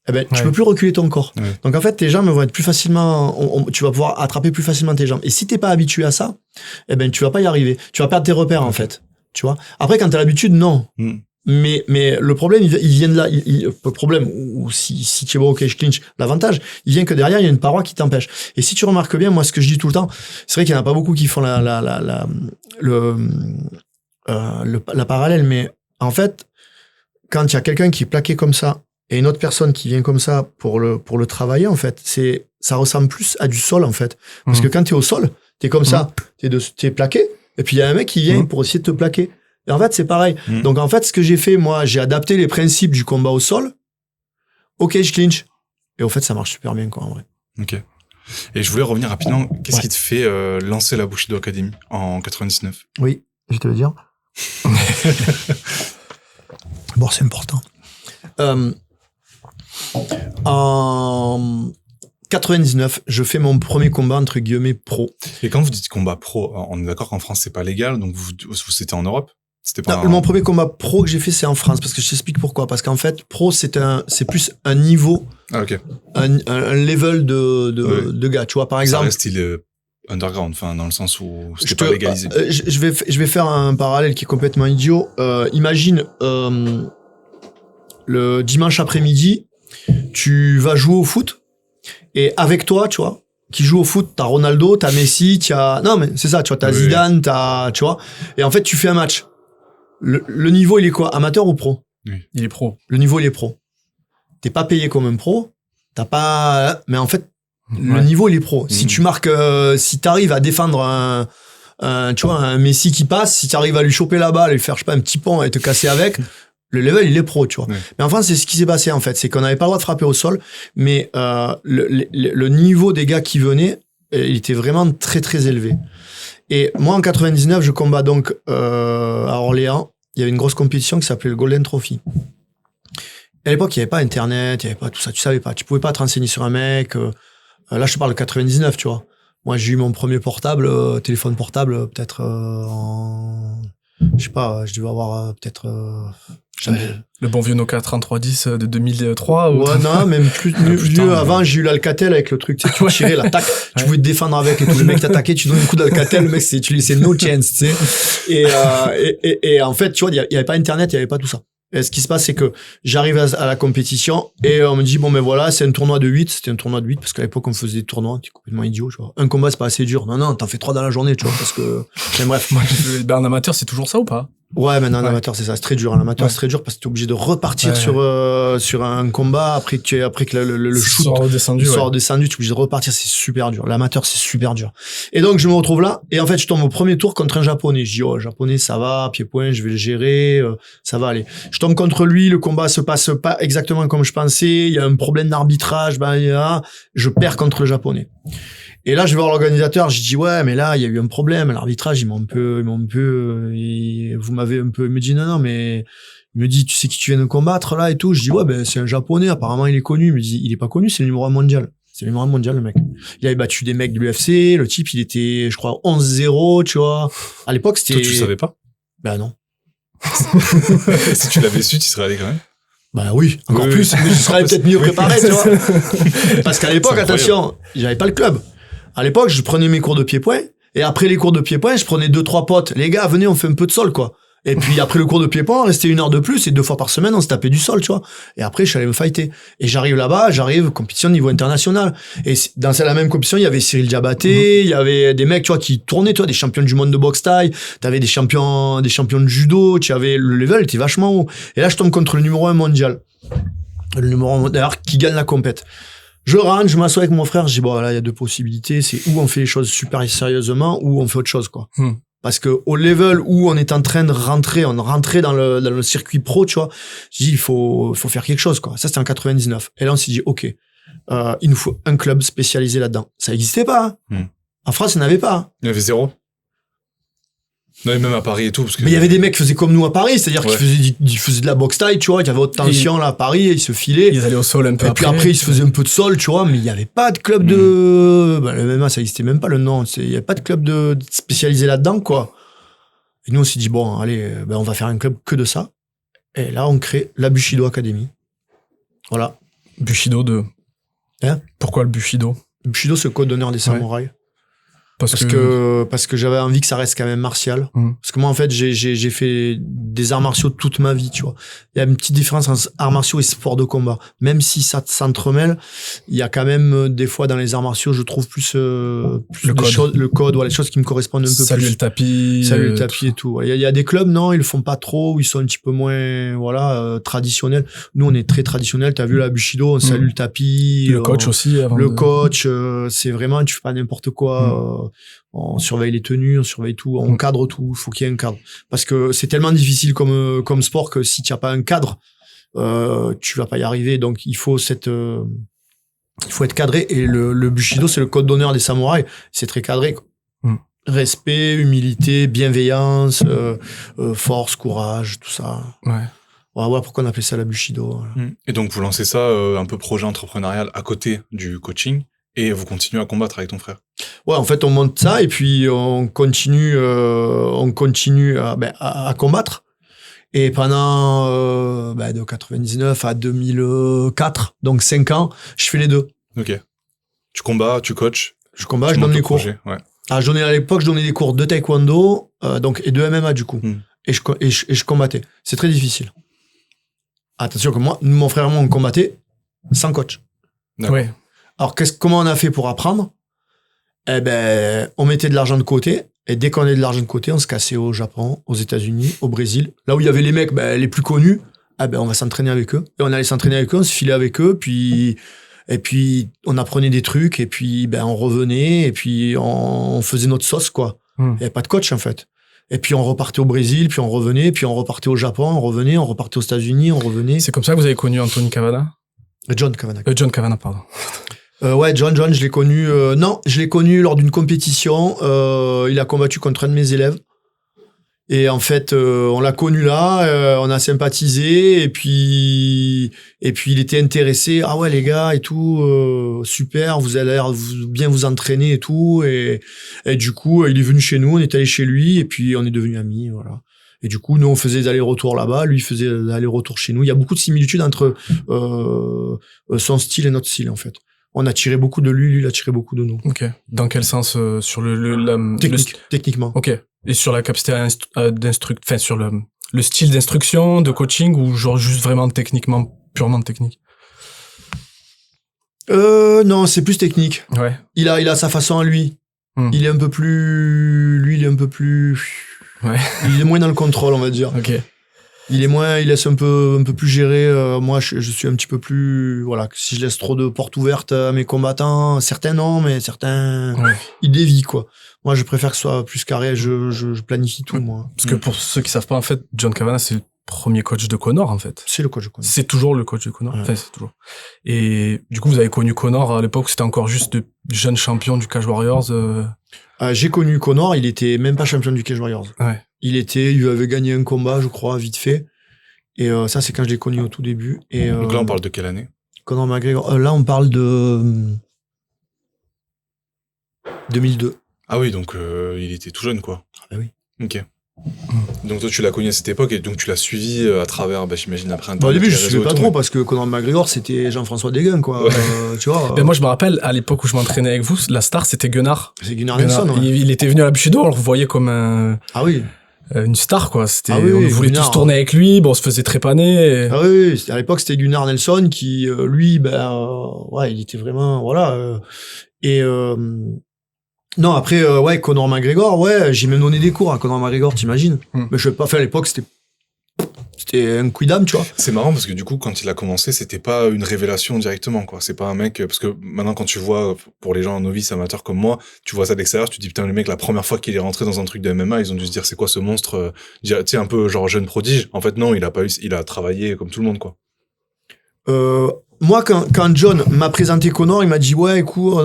tu peux plus reculer ton corps. Ouais. Donc en fait, tes jambes vont être plus facilement, tu vas pouvoir attraper plus facilement tes jambes. Et si t'es pas habitué à ça, tu vas pas y arriver. Tu vas perdre tes repères en fait. Tu vois. Après, quand t'as l'habitude, non. Mais le problème, il vient de là. Le problème, ou si tu es bon au cage clinch, l'avantage, il vient que derrière, il y a une paroi qui t'empêche. Et si tu remarques bien, moi, ce que je dis tout le temps, c'est vrai qu'il y en a pas beaucoup qui font la parallèle, mais en fait, quand il y a quelqu'un qui est plaqué comme ça et une autre personne qui vient comme ça pour le travailler, en fait, ça ressemble plus à du sol, en fait. Parce que quand t'es au sol, t'es comme ça, t'es plaqué, et puis il y a un mec qui vient pour essayer de te plaquer. Et en fait, c'est pareil. Donc, en fait, ce que j'ai fait, moi, j'ai adapté les principes du combat au sol au cage clinch. Et au fait, ça marche super bien, quoi, en vrai. Ok. Et je voulais revenir rapidement. Qu'est-ce qui te fait lancer la Bushido Academy en 99? Oui, je vais te le dire. Bon, c'est important. En 99, je fais mon premier combat, entre guillemets, pro. Et quand vous dites combat pro, on est d'accord qu'en France, c'est pas légal, donc c'était en Europe? C'était pas Mon premier combat pro que j'ai fait, c'est en France, parce que je t'explique pourquoi. Parce qu'en fait, pro, c'est plus un niveau, un level de gars, tu vois, par exemple. Ça reste style underground, enfin, dans le sens où c'était pas légalisé. Je vais faire un parallèle qui est complètement idiot. Imagine, le dimanche après-midi, tu vas jouer au foot, et avec toi, tu vois, qui joue au foot, t'as Ronaldo, t'as Messi, non, mais c'est ça, tu vois, t'as Zidane, tu vois, et en fait, tu fais un match. Le niveau, il est quoi? Amateur ou pro? Oui. Il est pro. Le niveau, il est pro. T'es pas payé comme un pro. Mais en fait, le niveau, il est pro. Si tu marques, si t'arrives à défendre tu vois, un Messi qui passe, si t'arrives à lui choper la balle et lui faire, je sais pas, un petit pont et te casser avec, le level, il est pro, tu vois. Mais en France, c'est ce qui s'est passé, en fait. C'est qu'on n'avait pas le droit de frapper au sol, mais le niveau des gars qui venaient, il était vraiment très, très élevé. Et moi, en 99, je combats donc à Orléans. Il y avait une grosse compétition qui s'appelait le Golden Trophy. À l'époque, il n'y avait pas Internet, il n'y avait pas tout ça, tu savais pas. Tu pouvais pas te renseigner sur un mec. Là, je te parle de 99, tu vois. Moi, j'ai eu mon premier téléphone portable, peut-être je sais pas, je devais avoir peut-être... le bon vieux Nokia 3310 de 2003 ou... Ouais, non, même plus vieux. Avant, j'ai eu l'Alcatel avec le truc, tu sais, tu tirais la tac, tu pouvais te défendre avec et tout. Le mec t'attaquait, tu donnes un coup d'Alcatel, le mec, tu laissais no chance, tu sais. Et en fait, tu vois, il y avait pas Internet, il y avait pas tout ça. Et ce qui se passe, c'est que j'arrive à la compétition et on me dit, bon, mais voilà, c'est un tournoi de 8. C'était un tournoi de 8 parce qu'à l'époque, on faisait des tournois. T'es complètement idiot, tu vois. Un combat, c'est pas assez dur. Non, t'en fais 3 dans la journée, tu vois, parce que, mais bref. En amateur, c'est toujours ça ou pas? Ouais, maintenant, en amateur, c'est ça. C'est très dur. En amateur, c'est très dur parce que t'es obligé de repartir sur un combat après que le shoot soit redescendu, t'es obligé de repartir. C'est super dur. L'amateur, c'est super dur. Et donc, je me retrouve là. Et en fait, je tombe au premier tour contre un japonais. Je dis, oh, japonais, ça va, pied-point, je vais le gérer, ça va aller. Je tombe contre lui. Le combat se passe pas exactement comme je pensais. Il y a un problème d'arbitrage. Je perds contre le japonais. Et là, je vais voir l'organisateur, je dis, ouais, mais là, il y a eu un problème, l'arbitrage, vous m'avez un peu, il me dit, non, mais, il me dit, tu sais qui tu viens de combattre, là, et tout. Je dis, ouais, ben, c'est un japonais, apparemment, il est connu. Il me dit, il est pas connu, c'est le numéro 1 mondial. C'est le numéro 1 mondial, le mec. Il avait battu des mecs de l'UFC, le type, il était, je crois, 11-0, tu vois. À l'époque, c'était... Toi, tu le savais pas? Ben, non. Si tu l'avais su, tu serais allé quand même? Bah oui, encore plus. Mais je serais peut-être mieux préparé, tu vois. Parce qu'à l'époque, attention, j'avais pas le club. À l'époque, je prenais mes cours de pied-point, et après les cours de pied-point, je prenais 2-3 potes. Les gars, venez, on fait un peu de sol, quoi. Et puis après le cours de pied-point, on restait 1 heure de plus, et 2 fois par semaine, on se tapait du sol, tu vois. Et après, je suis allé me fighter. Et j'arrive là-bas, compétition de niveau international. Et dans la même compétition, il y avait Cyril Diabaté, il y avait des mecs, tu vois, qui tournaient, tu vois, des champions du monde de boxe thaï, t'avais des champions de judo, tu avais, le level était vachement haut. Et là, je tombe contre le numéro 1 mondial. Le numéro 1 mondial, qui gagne la compète. Je rentre, je m'assois avec mon frère, je dis, bon, là, il y a 2 possibilités, c'est où on fait les choses super sérieusement, ou on fait autre chose, quoi. Parce que au level où on est en train de rentrer, on rentrait dans le circuit pro, tu vois, j'ai dit, il faut faire quelque chose, quoi. Ça, c'était en 99. Et là, on s'est dit, OK, il nous faut un club spécialisé là-dedans. Ça n'existait pas. Hein. En France, il n'y en avait pas. Il y avait zéro. Non, et même à Paris et tout. Parce que... Mais il y avait des mecs qui faisaient comme nous à Paris, c'est-à-dire qu'ils faisaient de la boxe taille, tu vois, il y avait haute tension là à Paris, ils se filaient. Ils allaient au sol un peu et puis après, ils se faisaient un peu de sol, tu vois, mais il n'y avait pas de club de... Bah, le MMA, ça n'existait même pas le nom. Il n'y avait pas de club de spécialisé là-dedans, quoi. Et nous, on s'est dit, bon, allez, ben, on va faire un club que de ça. Et là, on crée la Bushido Academy. Voilà. Bushido 2. Hein? Pourquoi le Bushido? Bushido, c'est le code d'honneur des samouraïs. Parce que j'avais envie que ça reste quand même martial. Parce que moi, en fait, j'ai fait des arts martiaux toute ma vie, tu vois. Il y a une petite différence entre arts martiaux et sport de combat. Même si ça s'entremêle, il y a quand même des fois dans les arts martiaux, je trouve plus le code, voilà, les choses qui me correspondent un peu saluer plus. Le tapis. Saluer le tapis et tout. Il y a des clubs, non, ils le font pas trop, où ils sont un petit peu moins, voilà, traditionnels. Nous, on est très traditionnels. T'as vu la Bushido, on salue le tapis. Le coach aussi. Coach, c'est vraiment, tu fais pas n'importe quoi. On surveille les tenues, on surveille tout, on cadre tout. Il faut qu'il y ait un cadre, parce que c'est tellement difficile comme sport que si tu as pas un cadre, tu vas pas y arriver. Donc il faut être cadré. Et le Bushido, c'est le code d'honneur des samouraïs. C'est très cadré. Respect, humilité, bienveillance, force, courage, tout ça. Ouais. Voilà pourquoi on appelait ça la Bushido. Voilà. Et donc vous lancez ça un peu projet entrepreneurial à côté du coaching. Et vous continuez à combattre avec ton frère. Ouais, en fait, on monte ça et puis on continue à combattre. Et pendant de 99 à 2004, donc 5 ans, je fais les deux. Ok. Tu combats, tu coaches. Je combats, je donne les cours. Ouais. À l'époque, je donnais des cours de taekwondo et de MMA du coup. Et je combattais. C'est très difficile. Attention que mon frère et moi, on combattait sans coach. Ouais. Alors, comment on a fait pour apprendre? Eh ben, on mettait de l'argent de côté, et dès qu'on avait de l'argent de côté, on se cassait au Japon, aux États-Unis, au Brésil. Là où il y avait les mecs, les plus connus, on va s'entraîner avec eux. Et on allait s'entraîner avec eux, on se filait avec eux, et puis on apprenait des trucs, et puis, on revenait, et puis on faisait notre sauce, quoi. Il n'y avait pas de coach, en fait. Et puis on repartait au Brésil, puis on revenait, puis on repartait au Japon, on repartait aux États-Unis, on revenait. C'est comme ça que vous avez connu Anthony Cavana? John Cavana. John Cavana, pardon. John, je l'ai connu. Je l'ai connu lors d'une compétition. Il a combattu contre un de mes élèves. Et en fait, on l'a connu là, on a sympathisé, et puis il était intéressé. Ah ouais, les gars, et tout, super, vous allez bien vous entraîner et tout. Et du coup, il est venu chez nous, on est allé chez lui, et puis on est devenus amis, voilà. Et du coup, nous, on faisait des allers-retours là-bas, lui faisait des allers-retours chez nous. Il y a beaucoup de similitudes entre son style et notre style, en fait. On a tiré beaucoup de lui il a tiré beaucoup de nous. Ok. Dans quel sens sur techniquement. Ok. Et sur la capacité sur le style d'instruction, de coaching, ou genre juste vraiment purement technique? Non, c'est plus technique. Ouais. Il a sa façon à lui. Il est un peu plus, ouais. Il est moins dans le contrôle, on va dire. Ok. Il laisse un peu plus gérer. Moi, je suis un petit peu plus, voilà. Si je laisse trop de portes ouvertes à mes combattants, certains non, mais certains, ils dévient, quoi. Moi, je préfère que ce soit plus carré. Je planifie tout, moi. Parce que pour ceux qui savent pas, en fait, John Cavana, c'est le premier coach de Conor, en fait. C'est le coach de Conor. C'est toujours le coach de Conor. Ouais. Enfin, c'est toujours. Et du coup, vous avez connu Conor à l'époque où c'était encore juste de jeunes champions du Cage Warriors. J'ai connu Conor. Il était même pas champion du Cage Warriors. Ouais. Il avait gagné un combat, je crois, vite fait. Et ça, c'est quand je l'ai connu au tout début. Et, donc là, on parle de quelle année? Conor McGregor. Là, on parle de 2002. Ah oui, donc il était tout jeune, quoi. Ah bah oui. Ok. Donc toi, tu l'as connu à cette époque, et donc tu l'as suivi à travers, j'imagine, après Internet. Au début, je ne suivais pas trop, parce que Conor McGregor, c'était Jean-François Deguin, quoi. Ouais. Tu vois. Ben moi, je me rappelle, à l'époque où je m'entraînais avec vous, la star, c'était Gunnar. C'est Gunnar Nelson, ouais. Il était venu à la Bushido, on le voyait comme Ah oui. Une star, quoi. C'était, on voulait Gunnar, tous tourner avec lui, on se faisait trépaner. Ah oui, à l'époque, c'était Gunnar Nelson qui, lui, il était vraiment, voilà. Non, après, Conor McGregor, j'ai même donné des cours à Conor McGregor, t'imagines. Mais je sais pas, à l'époque, c'était c'était un quidam, tu vois. C'est marrant parce que du coup, quand il a commencé, c'était pas une révélation directement, quoi. C'est pas un mec, parce que maintenant, quand tu vois, pour les gens novices, amateurs comme moi, tu vois ça d'extérieur, tu te dis, putain, le mec, la première fois qu'il est rentré dans un truc de MMA, ils ont dû se dire, c'est quoi ce monstre, tu sais, un peu genre jeune prodige. En fait, non, il a travaillé comme tout le monde, quoi. Moi, quand John m'a présenté Conor, il m'a dit, ouais, écoute,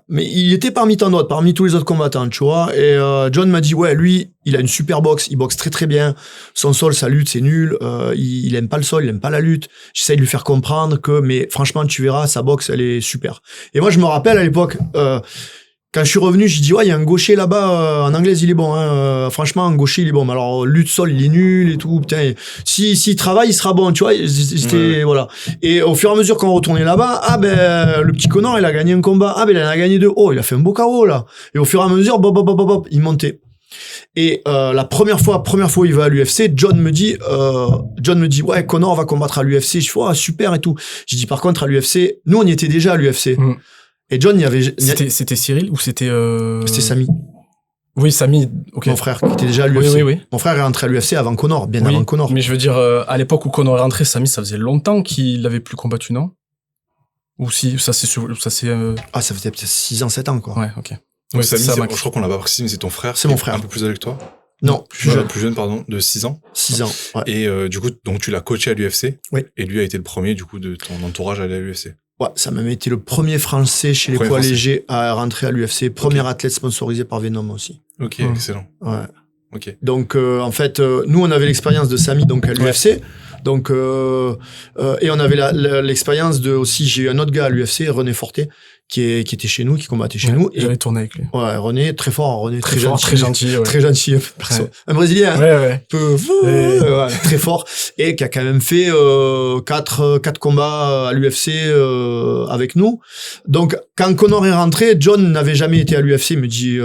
mais il était parmi tant d'autres, parmi tous les autres combattants, tu vois. Et John m'a dit, ouais, lui, il a une super boxe, il boxe très très bien. Son sol, sa lutte, c'est nul. Il aime pas le sol, il aime pas la lutte. J'essaie de lui faire comprendre mais franchement, tu verras, sa boxe, elle est super. Et moi, je me rappelle à l'époque, quand je suis revenu, j'ai dit, ouais, il y a un gaucher là-bas, en anglais, il est bon, hein. Franchement, un gaucher, il est bon. Mais alors, lutte sol, il est nul et tout, putain. S'il travaille, il sera bon, tu vois. Voilà. Et au fur et à mesure qu'on retournait là-bas, le petit Conor, il a gagné un combat. Il en a gagné 2. Oh, il a fait un beau KO, là. Et au fur et à mesure, il montait. Et, la première fois où il va à l'UFC, John me dit, ouais, Conor va combattre à l'UFC. Je fais, oh, super et tout. J'ai dit, par contre, à l'UFC, nous, on y était déjà à l'UFC. Et John, C'était Cyril ou c'était C'était Samy. Oui, Samy, ok. Mon frère, qui était déjà à l'UFC. Oui. Mon frère est rentré à l'UFC avant Conor, avant Conor. Mais je veux dire, à l'époque où Conor est rentré, Samy, ça faisait longtemps qu'il l'avait plus combattu, non? Ou si, ça c'est... Ah, ça faisait peut-être 6 ans, 7 ans, quoi. Ouais, ok. Ouais, Samy, je crois qu'on l'a pas précisé, mais c'est ton frère. C'est mon frère. Un peu plus âgé que toi. Non, plus jeune, pardon, de 6 ans. 6 ans, ouais. Et du coup, donc tu l'as coaché à l'UFC. Oui. Et lui a été le premier, du coup, de ton entourage à aller à l'UFC. Ouais, ça m'a même été le premier Français chez les poids légers à rentrer à l'UFC. Premier athlète sponsorisé par Venom aussi. Ok, excellent. Ouais. Ok. Donc, en fait, nous, on avait l'expérience de Samy, donc, à l'UFC. Donc, et on avait l'expérience aussi, j'ai eu un autre gars à l'UFC, René Forté, qui était chez nous, qui combattait chez nous. J'avais tourné avec lui. Ouais, René, très fort, René, très gentil. Très gentil, perso. Un Brésilien. Ouais. Très fort. Et qui a quand même fait, 4 combats à l'UFC, avec nous. Donc, quand Conor est rentré, John n'avait jamais été à l'UFC, il me dit,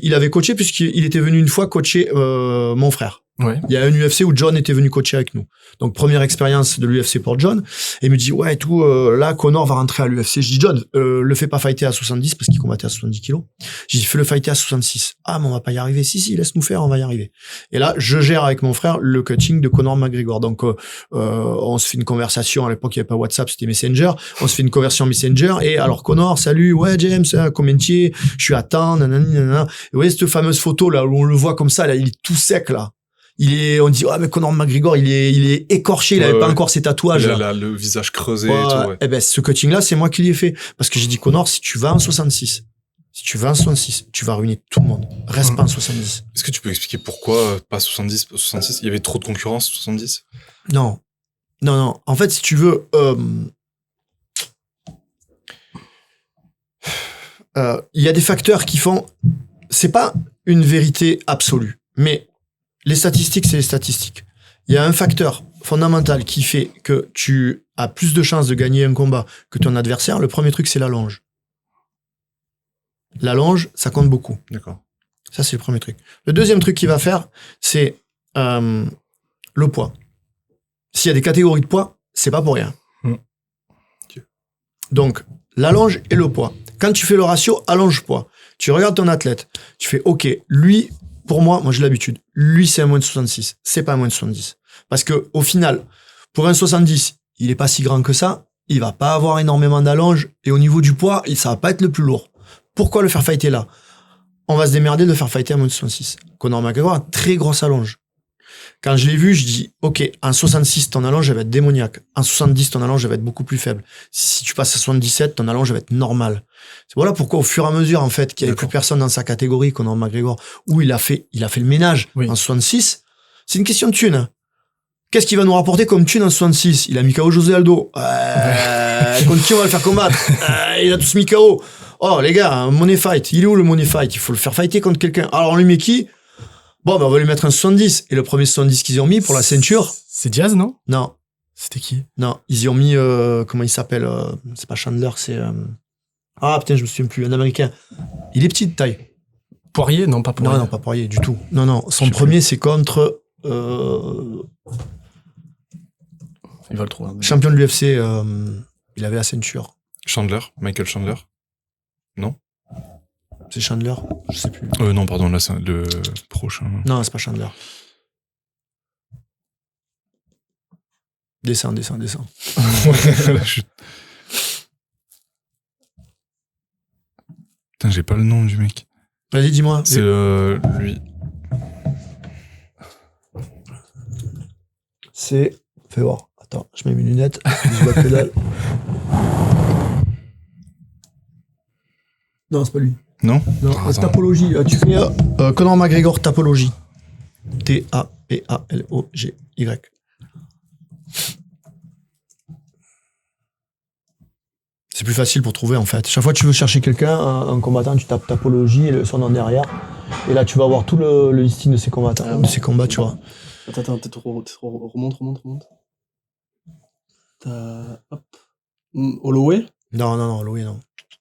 il avait coaché puisqu'il était venu une fois coacher, mon frère. Ouais. Il y a un UFC où John était venu coacher avec nous. Donc, première expérience de l'UFC pour John. Et il me dit, ouais, et tout, là, Conor va rentrer à l'UFC. Je dis, John, le fais pas fighter à 70 parce qu'il combattait à 70 kilos. J'ai dit, fais-le fighter à 66. Ah, mais on va pas y arriver. Si, laisse-nous faire, on va y arriver. Et là, je gère avec mon frère le coaching de Conor McGregor. Donc, on se fait une conversation. À l'époque, il n'y avait pas WhatsApp, c'était Messenger. On se fait une conversion Messenger. Et alors, Conor, salut, ouais, James, commentier, je suis à temps, nanana. Et vous voyez cette fameuse photo, là, où on le voit comme ça, là, il est tout sec, là. On dit, mais Conor McGregor, il est écorché, il avait pas encore ses tatouages. Il a le visage creusé et tout, ouais. Eh ben, ce coaching-là, c'est moi qui l'ai fait. Parce que j'ai dit, Conor, si tu vas en 66, tu vas ruiner tout le monde. Reste pas en 70. Est-ce que tu peux expliquer pourquoi pas 70, 66? Il y avait trop de concurrence, 70? Non. En fait, si tu veux, il y a des facteurs qui font, c'est pas une vérité absolue, mais les statistiques, c'est les statistiques. Il y a un facteur fondamental qui fait que tu as plus de chances de gagner un combat que ton adversaire. Le premier truc, c'est la longe. La longe, ça compte beaucoup. D'accord. Ça, c'est le premier truc. Le deuxième truc qu'il va faire, c'est le poids. S'il y a des catégories de poids, c'est pas pour rien. Okay. Donc, la longe et le poids. Quand tu fais le ratio allonge-poids, tu regardes ton athlète, tu fais, OK, lui... Pour moi j'ai l'habitude. Lui, c'est un moins de 66. C'est pas un moins de 70. Parce que, au final, pour un 70, il est pas si grand que ça. Il va pas avoir énormément d'allonge. Et au niveau du poids, ça va pas être le plus lourd. Pourquoi le faire fighter là? On va se démerder de le faire fighter à moins de 66. Conor McGregor a très grosse allonge. Quand je l'ai vu, je dis, OK, en 66, ton allonge, elle va être démoniaque. En 70, ton allonge, elle va être beaucoup plus faible. Si tu passes à 77, ton allonge, elle va être normale. Voilà pourquoi, au fur et à mesure, en fait, qu'il n'y avait plus personne dans sa catégorie, Conor McGregor, où il a fait le ménage en 66, c'est une question de thune. Qu'est-ce qu'il va nous rapporter comme thune en 66? Il a mis KO José Aldo. Contre qui on va le faire combattre? Il a tous mis KO. Oh, les gars, un money fight. Il est où le money fight? Il faut le faire fighter contre quelqu'un. Alors, on lui met qui? Bon, on va lui mettre un 70. Et le premier 70 qu'ils ont mis pour la ceinture. C'est Diaz, non? Non. C'était qui? Non, ils y ont mis, comment il s'appelle? C'est pas Chandler, c'est, ah, putain, je me souviens plus, un américain. Il est petit de taille. Poirier? Non, pas Poirier. Non, pas Poirier, du tout. Non, son premier, c'est contre, il va le trouver. Champion de l'UFC, il avait la ceinture. Michael Chandler? Non? C'est Chandler? Je sais plus. Non, pardon, là, c'est le prochain. Non, c'est pas Chandler. Descends. La chute. Putain, j'ai pas le nom du mec. Vas-y, dis-moi. C'est lui. C'est... Fais voir. Attends, je mets mes lunettes. Je vois que dalle. Non, c'est pas lui. Non. Non, Tapologie. Tu fais Conor McGregor Tapologie. Tapalogy. C'est plus facile pour trouver en fait. Chaque fois que tu veux chercher quelqu'un, un combattant, tu tapes Tapologie et son nom derrière. Et là, tu vas voir tout le listing de ses combattants, de ses combats, tu vois. Attends, peut-être remonte. T'as... Hop. Holloway? Non, Holloway, non.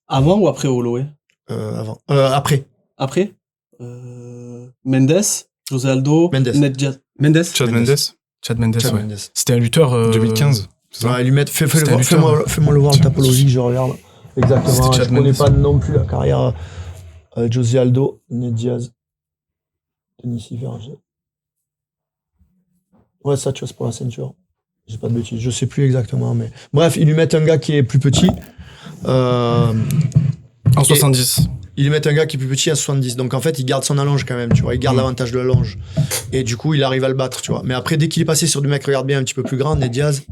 Avant ou après Holloway? Avant. Après. Après? Mendes? José Aldo? Mendes? Chad Mendes. Chad Mendes, Chad ouais. Mendes. C'était un lutteur... 2015. C'est ça Ouais, lui mettre, C'était un lutteur, fais-moi le voir, Tapologie, que je regarde. Exactement. C'était Je Chad connais Mendes. pas non plus la carrière. José Aldo, Ned Diaz, Denis Verger. Ouais, ça, tu vois, c'est pour la ceinture. J'ai pas de bêtises, je sais plus exactement, mais... Bref, ils lui mettent un gars qui est plus petit. En 70. Ils lui mettent un gars qui est plus petit à 70. Donc, en fait, il garde son allonge quand même, tu vois. Il garde l'avantage de l'allonge. Et du coup, il arrive à le battre, tu vois. Mais après, dès qu'il est passé sur du mec, regarde bien, un petit peu plus grand, Ned Diaz,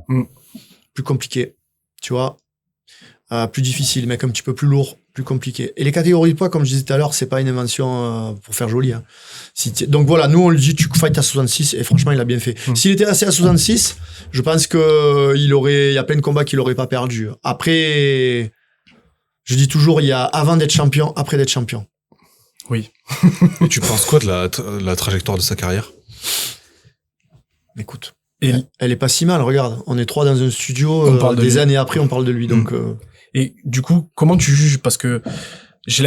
plus compliqué, tu vois. Plus difficile, mec un petit peu plus lourd, plus compliqué. Et les catégories de poids, comme je disais tout à l'heure, c'est pas une invention pour faire joli. Hein. Donc voilà, nous on lui dit tu fight à 66 et franchement il a bien fait. S'il était resté à 66, je pense que il y a plein de combats qu'il aurait pas perdu. Après, je dis toujours il y a avant d'être champion, après d'être champion. Oui. Et tu penses quoi de la trajectoire de sa carrière? Écoute, Et elle est pas si mal. Regarde, on est 3 dans un studio. On parle de des lui. années après, on parle de lui. Donc Et du coup, comment tu juges? Parce que j'ai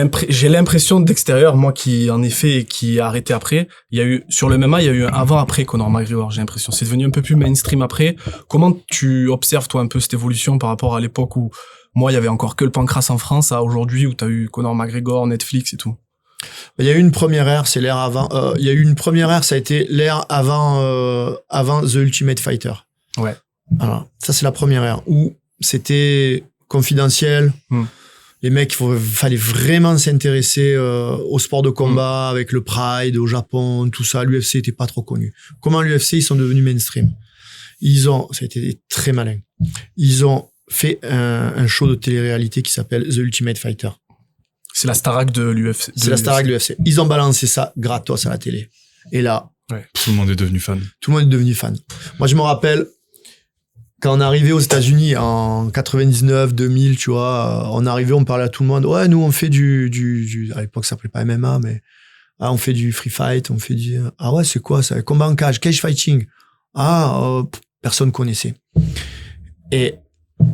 l'impression d'extérieur, moi qui en ai fait et qui a arrêté après, il y a eu, sur le MMA, il y a eu un avant-après Conor McGregor, j'ai l'impression. C'est devenu un peu plus mainstream après. Comment tu observes, toi, un peu cette évolution par rapport à l'époque où, moi, il y avait encore que le pancras en France, à aujourd'hui où t'as eu Conor McGregor, Netflix et tout? il y a eu une première ère, c'est l'ère avant. Il y a eu une première ère, ça a été l'ère avant The Ultimate Fighter. Ouais. Alors, ça c'est la première ère où c'était confidentiel. Les mecs, fallait vraiment s'intéresser au sport de combat avec le Pride au Japon, tout ça. L'UFC était pas trop connu. Comment l'UFC, ils sont devenus mainstream? Ça a été très malin. Ils ont fait un show de télé-réalité qui s'appelle The Ultimate Fighter. C'est la Starac de l'UFC. C'est la Starac de l'UFC. Ils ont balancé ça gratos à la télé. Et là, tout le monde est devenu fan. Tout le monde est devenu fan. Moi, je me rappelle, quand on arrivait aux États-Unis en 99, 2000, tu vois, on arrivait, on parlait à tout le monde. Ouais, nous, on fait à l'époque, ça s'appelait pas MMA, mais on fait du free fight, on fait ah ouais, c'est quoi ça? Combat en cage fighting. Personne connaissait. Et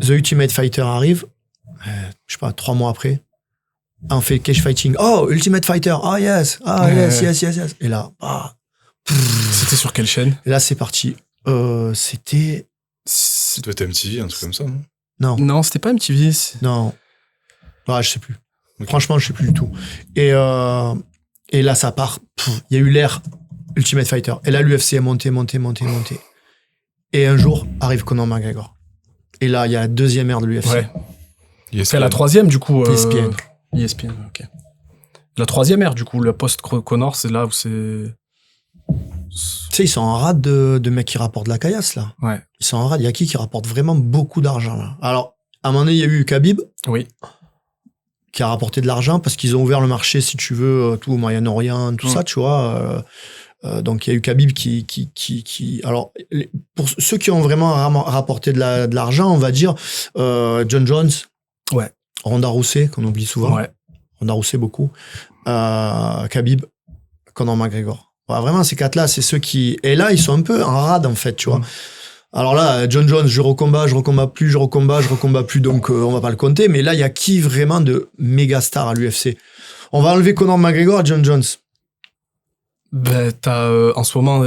The Ultimate Fighter arrive, je sais pas, 3 mois après. On fait cage fighting. Oh, Ultimate Fighter. Oh, yes. Yes. Et là, c'était sur quelle chaîne? Et là, c'est parti. C'était... Ça doit être MTV, un truc comme ça, non? Non, c'était pas MTV. Non. Ouais, je sais plus. Okay. Franchement, je sais plus du tout. Et là, ça part. Il y a eu l'ère Ultimate Fighter. Et là, l'UFC est monté. Et un jour, arrive Conor McGregor. Et là, il y a la deuxième ère de l'UFC. Ouais. C'est la troisième, du coup. ESPN, ok. La troisième ère, du coup, le post-Conor, c'est là où c'est... Tu sais, ils sont en rade de mecs qui rapportent de la caillasse, là. Ouais. Ils sont en rade. Il y a qui rapporte vraiment beaucoup d'argent, là. Alors, à un moment donné, il y a eu Khabib. Oui. Qui a rapporté de l'argent parce qu'ils ont ouvert le marché, si tu veux, tout au Moyen-Orient, tout ça, tu vois. Donc, il y a eu Khabib qui... Alors, pour ceux qui ont vraiment rapporté de l'argent, on va dire John Jones. Ouais. Ronda Rousey, qu'on oublie souvent. Ouais. Ronda Rousey, beaucoup. Khabib, Conor McGregor. Ouais, vraiment, ces 4-là, c'est ceux qui... Et là, ils sont un peu en rade, en fait, tu vois. Alors là, John Jones, je recombats plus, donc on va pas le compter. Mais là, il y a qui vraiment de méga stars à l'UFC? On va enlever Conor McGregor à John Jones. Ben, t'as en ce moment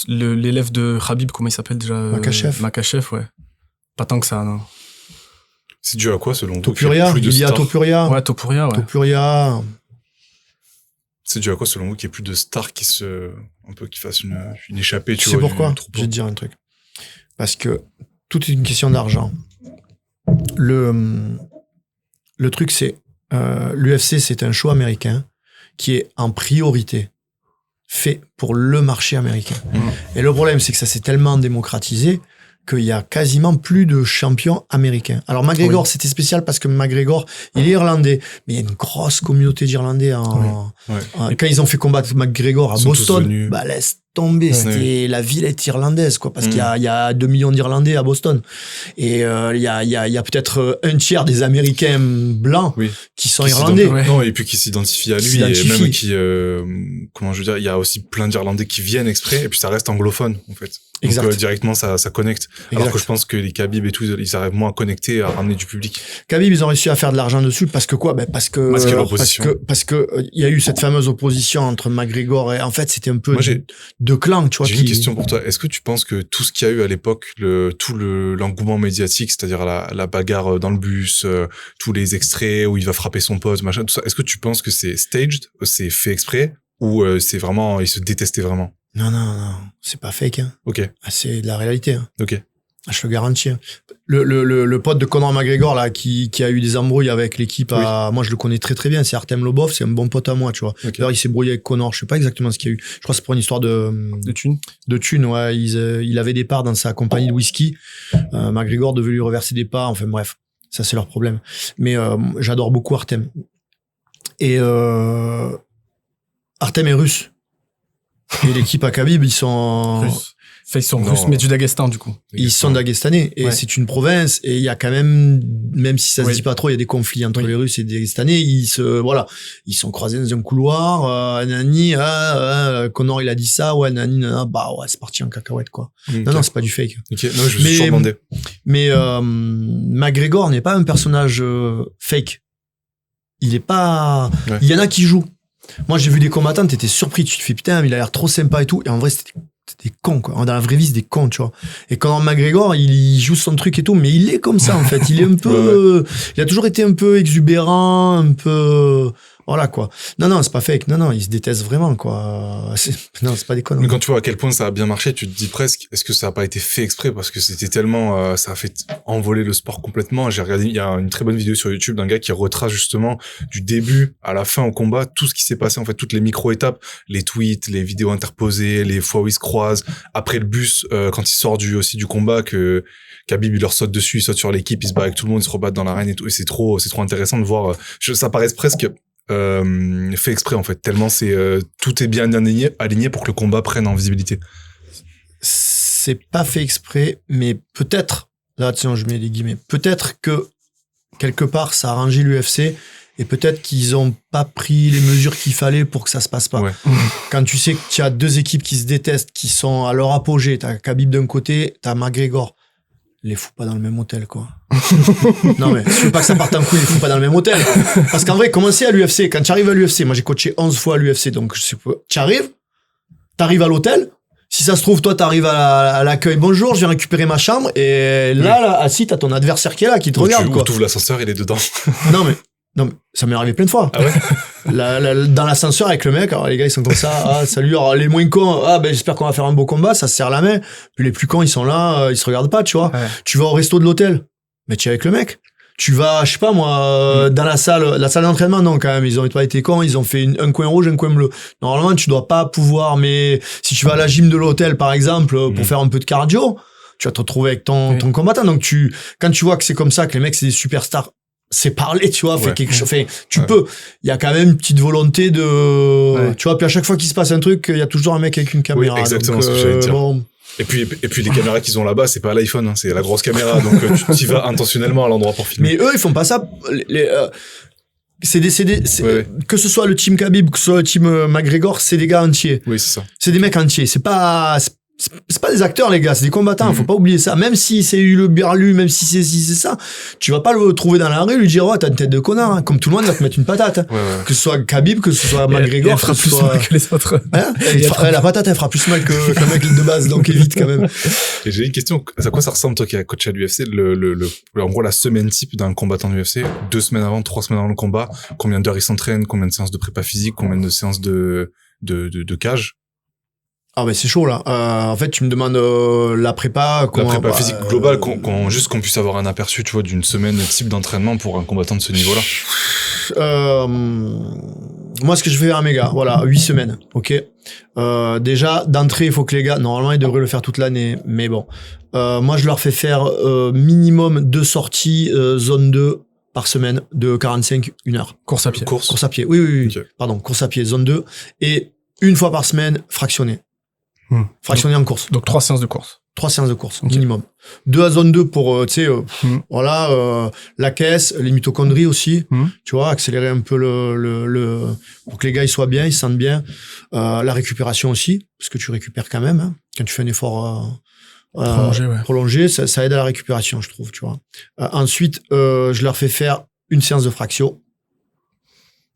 l'élève de Khabib, comment il s'appelle déjà? Makhachev, ouais. Pas tant que ça, non. C'est dû à quoi, selon toi? Topuria, il y a Topuria. Ouais, Topuria. C'est dû à quoi, selon vous, qu'il n'y ait plus de stars qui fassent une échappée, tu sais vois? Pourquoi? Je vais te dire un truc. Parce que tout est une question d'argent. Le truc, c'est l'UFC, c'est un show américain qui est en priorité fait pour le marché américain. Et le problème, c'est que ça s'est tellement démocratisé qu'il y a quasiment plus de champions américains. Alors McGregor, c'était spécial parce que McGregor, il est irlandais, mais il y a une grosse communauté d'Irlandais quand ils ont fait combattre McGregor à Boston, bah laisse tomber, c'était la ville est irlandaise, quoi, parce qu'il y a 2 millions d'Irlandais à Boston. Et il y a peut-être un tiers des Américains blancs qui sont irlandais. Non, et puis qui s'identifient à lui, et même qui, comment je veux dire, il y a aussi plein d'Irlandais qui viennent exprès, et puis ça reste anglophone, en fait. Donc directement, ça connecte. Alors que je pense que les Khabib et tout, ils arrivent moins à connecter, à ramener du public. Khabib, ils ont réussi à faire de l'argent dessus parce que quoi? Ben parce que il y a eu cette fameuse opposition entre McGregor et en fait c'était un peu deux clans, tu vois. J'ai une question pour toi. Est-ce que tu penses que tout ce qu'il y a eu à l'époque, tout l'engouement médiatique, c'est-à-dire la bagarre dans le bus, tous les extraits où il va frapper son pote, machin, tout ça, est-ce que tu penses que c'est staged, c'est fait exprès, ou c'est vraiment, ils se détestaient vraiment? Non, c'est pas fake, hein. Ok. C'est de la réalité, hein. Ok. Je le garantis. Hein. Le pote de Conor McGregor, là, qui a eu des embrouilles avec l'équipe, moi, je le connais très très bien. C'est Artem Lobov, c'est un bon pote à moi, tu vois. Okay. D'ailleurs, il s'est brouillé avec Conor. Je sais pas exactement ce qu'il y a eu. Je crois que c'est pour une histoire de thunes. De thunes, ouais. Il avait des parts dans sa compagnie de whisky. McGregor devait lui reverser des parts. Enfin, bref. Ça, c'est leur problème. Mais, j'adore beaucoup Artem. Et, Artem est russe. Et l'équipe à Khabib, ils sont russes. Enfin, ils sont russes, mais du Daghestan, du coup. Ils sont dagestanais. Et c'est une province. Et il y a quand même si ça se dit pas trop, il y a des conflits entre les Russes et les Dagestanais. Ils sont croisés dans un couloir. Conor, il a dit ça. Ouais, c'est parti en cacahuète, quoi. Okay. Non, c'est pas du fake. Ok, non, je me suis toujours demandé. Mais, McGregor n'est pas un personnage fake. Il est pas, il y en a qui jouent. Moi, j'ai vu des combattants, t'étais surpris, tu te fais putain, il a l'air trop sympa et tout. Et en vrai, c'était des cons, quoi. Dans la vraie vie, c'est des cons, tu vois. Et quand McGregor, il joue son truc et tout, mais il est comme ça, en fait. Il est un peu, il a toujours été un peu exubérant, un peu, voilà, quoi. Non, c'est pas fake. Non, ils se détestent vraiment, quoi. Non, c'est pas des conneries. Mais quand tu vois à quel point ça a bien marché, tu te dis presque, est-ce que ça a pas été fait exprès? Parce que c'était tellement, ça a fait envoler le sport complètement. J'ai regardé, il y a une très bonne vidéo sur YouTube d'un gars qui retrace justement du début à la fin au combat, tout ce qui s'est passé, en fait, toutes les micro-étapes, les tweets, les vidéos interposées, les fois où ils se croisent, après le bus, quand il sort du combat, que Khabib, il leur saute dessus, il saute sur l'équipe, il se bat avec tout le monde, ils se rebattent dans l'arène et tout. Et c'est trop intéressant de voir, ça paraît presque, fait exprès, en fait, tellement tout est bien aligné pour que le combat prenne en visibilité. C'est pas fait exprès, mais peut-être, là, tiens, je mets les guillemets, peut-être que quelque part, ça a arrangé l'UFC et peut-être qu'ils ont pas pris les mesures qu'il fallait pour que ça se passe pas. Ouais. Quand tu sais que tu as deux équipes qui se détestent, qui sont à leur apogée, t'as Khabib d'un côté, t'as McGregor. Les fous pas dans le même hôtel, quoi. Non, mais je veux pas que ça parte en couille, les fous pas dans le même hôtel. Parce qu'en vrai, commencer à l'UFC, quand tu arrives à l'UFC, moi j'ai coaché 11 fois à l'UFC, donc je sais pas, t'arrives à l'hôtel, si ça se trouve, toi t'arrives à l'accueil, bonjour, je viens récupérer ma chambre, et là, assis, t'as ton adversaire qui est là, qui te regarde, quoi. Ou t'ouvres l'ascenseur, il est dedans. Non, mais ça m'est arrivé plein de fois. Ah ouais? Dans l'ascenseur avec le mec, alors les gars ils sont comme ça, salut, alors les moins cons, j'espère qu'on va faire un beau combat, ça se serre la main, puis les plus cons ils sont là, ils se regardent pas, tu vois. Ouais. Tu vas au resto de l'hôtel, mais tu es avec le mec. Tu vas, je sais pas moi, dans la salle d'entraînement, non quand même, ils ont pas été cons, ils ont fait un coin rouge, un coin bleu. Normalement tu dois pas pouvoir, mais si tu vas à la gym de l'hôtel par exemple, pour faire un peu de cardio, tu vas te retrouver avec ton combattant. Donc quand tu vois que c'est comme ça, que les mecs c'est des superstars, c'est parler, tu vois, fait quelque chose, tu peux, il y a quand même une petite volonté de, tu vois, puis à chaque fois qu'il se passe un truc, il y a toujours un mec avec une caméra. Oui, exactement, donc, ce que j'allais dire. Bon. Et puis les caméras qu'ils ont là-bas, c'est pas l'iPhone, hein, c'est la grosse caméra, donc tu y vas intentionnellement à l'endroit pour filmer. Mais eux, ils font pas ça, que ce soit le team Khabib, que ce soit le team McGregor, c'est des gars entiers. Oui, c'est ça. C'est des mecs entiers, c'est pas des acteurs, les gars, c'est des combattants, faut pas oublier ça. Même si c'est le berlu, même si c'est ça, tu vas pas le trouver dans la rue, lui dire, t'as une tête de connard, hein. Comme tout le monde, il va te mettre une patate. Ouais. Que ce soit Khabib, que ce soit McGregor, elle fera plus mal que les autres. Hein, la patate, elle fera plus mal que le mec de base, donc évite quand même. Et j'ai une question, à quoi ça ressemble, toi qui as coaché à l'UFC, en gros, la semaine type d'un combattant de l'UFC, 2 semaines avant, 3 semaines avant le combat, combien d'heures il s'entraîne, combien de séances de prépa physique, combien de séances de cage? Ah ben c'est chaud là. En fait, tu me demandes la prépa. La comment- prépa bah, physique globale, juste qu'on puisse avoir un aperçu, tu vois, d'une semaine type d'entraînement pour un combattant de ce niveau-là. Moi, ce que je fais à mes gars, voilà, 8 semaines, ok. Déjà, d'entrée, il faut que les gars, normalement, ils devraient le faire toute l'année, mais bon. Moi, je leur fais faire minimum 2 sorties zone 2 par semaine de 45, 1 heure. Course à pied. Course à pied, oui. Ok. Pardon, course à pied, zone 2. Et une fois par semaine, fractionné. Fractionné en course. Donc 3 séances de course. 3 séances de course, Ok. minimum. 2 à zone 2 pour, tu sais, Mhm. voilà, la caisse, les mitochondries aussi, Mhm. tu vois, accélérer un peu pour que les gars ils soient bien, ils se sentent bien. La récupération aussi, parce que tu récupères quand même, hein, quand tu fais un effort prolongé, ça aide à la récupération, je trouve, tu vois. Ensuite, je leur fais faire une séance de fraction.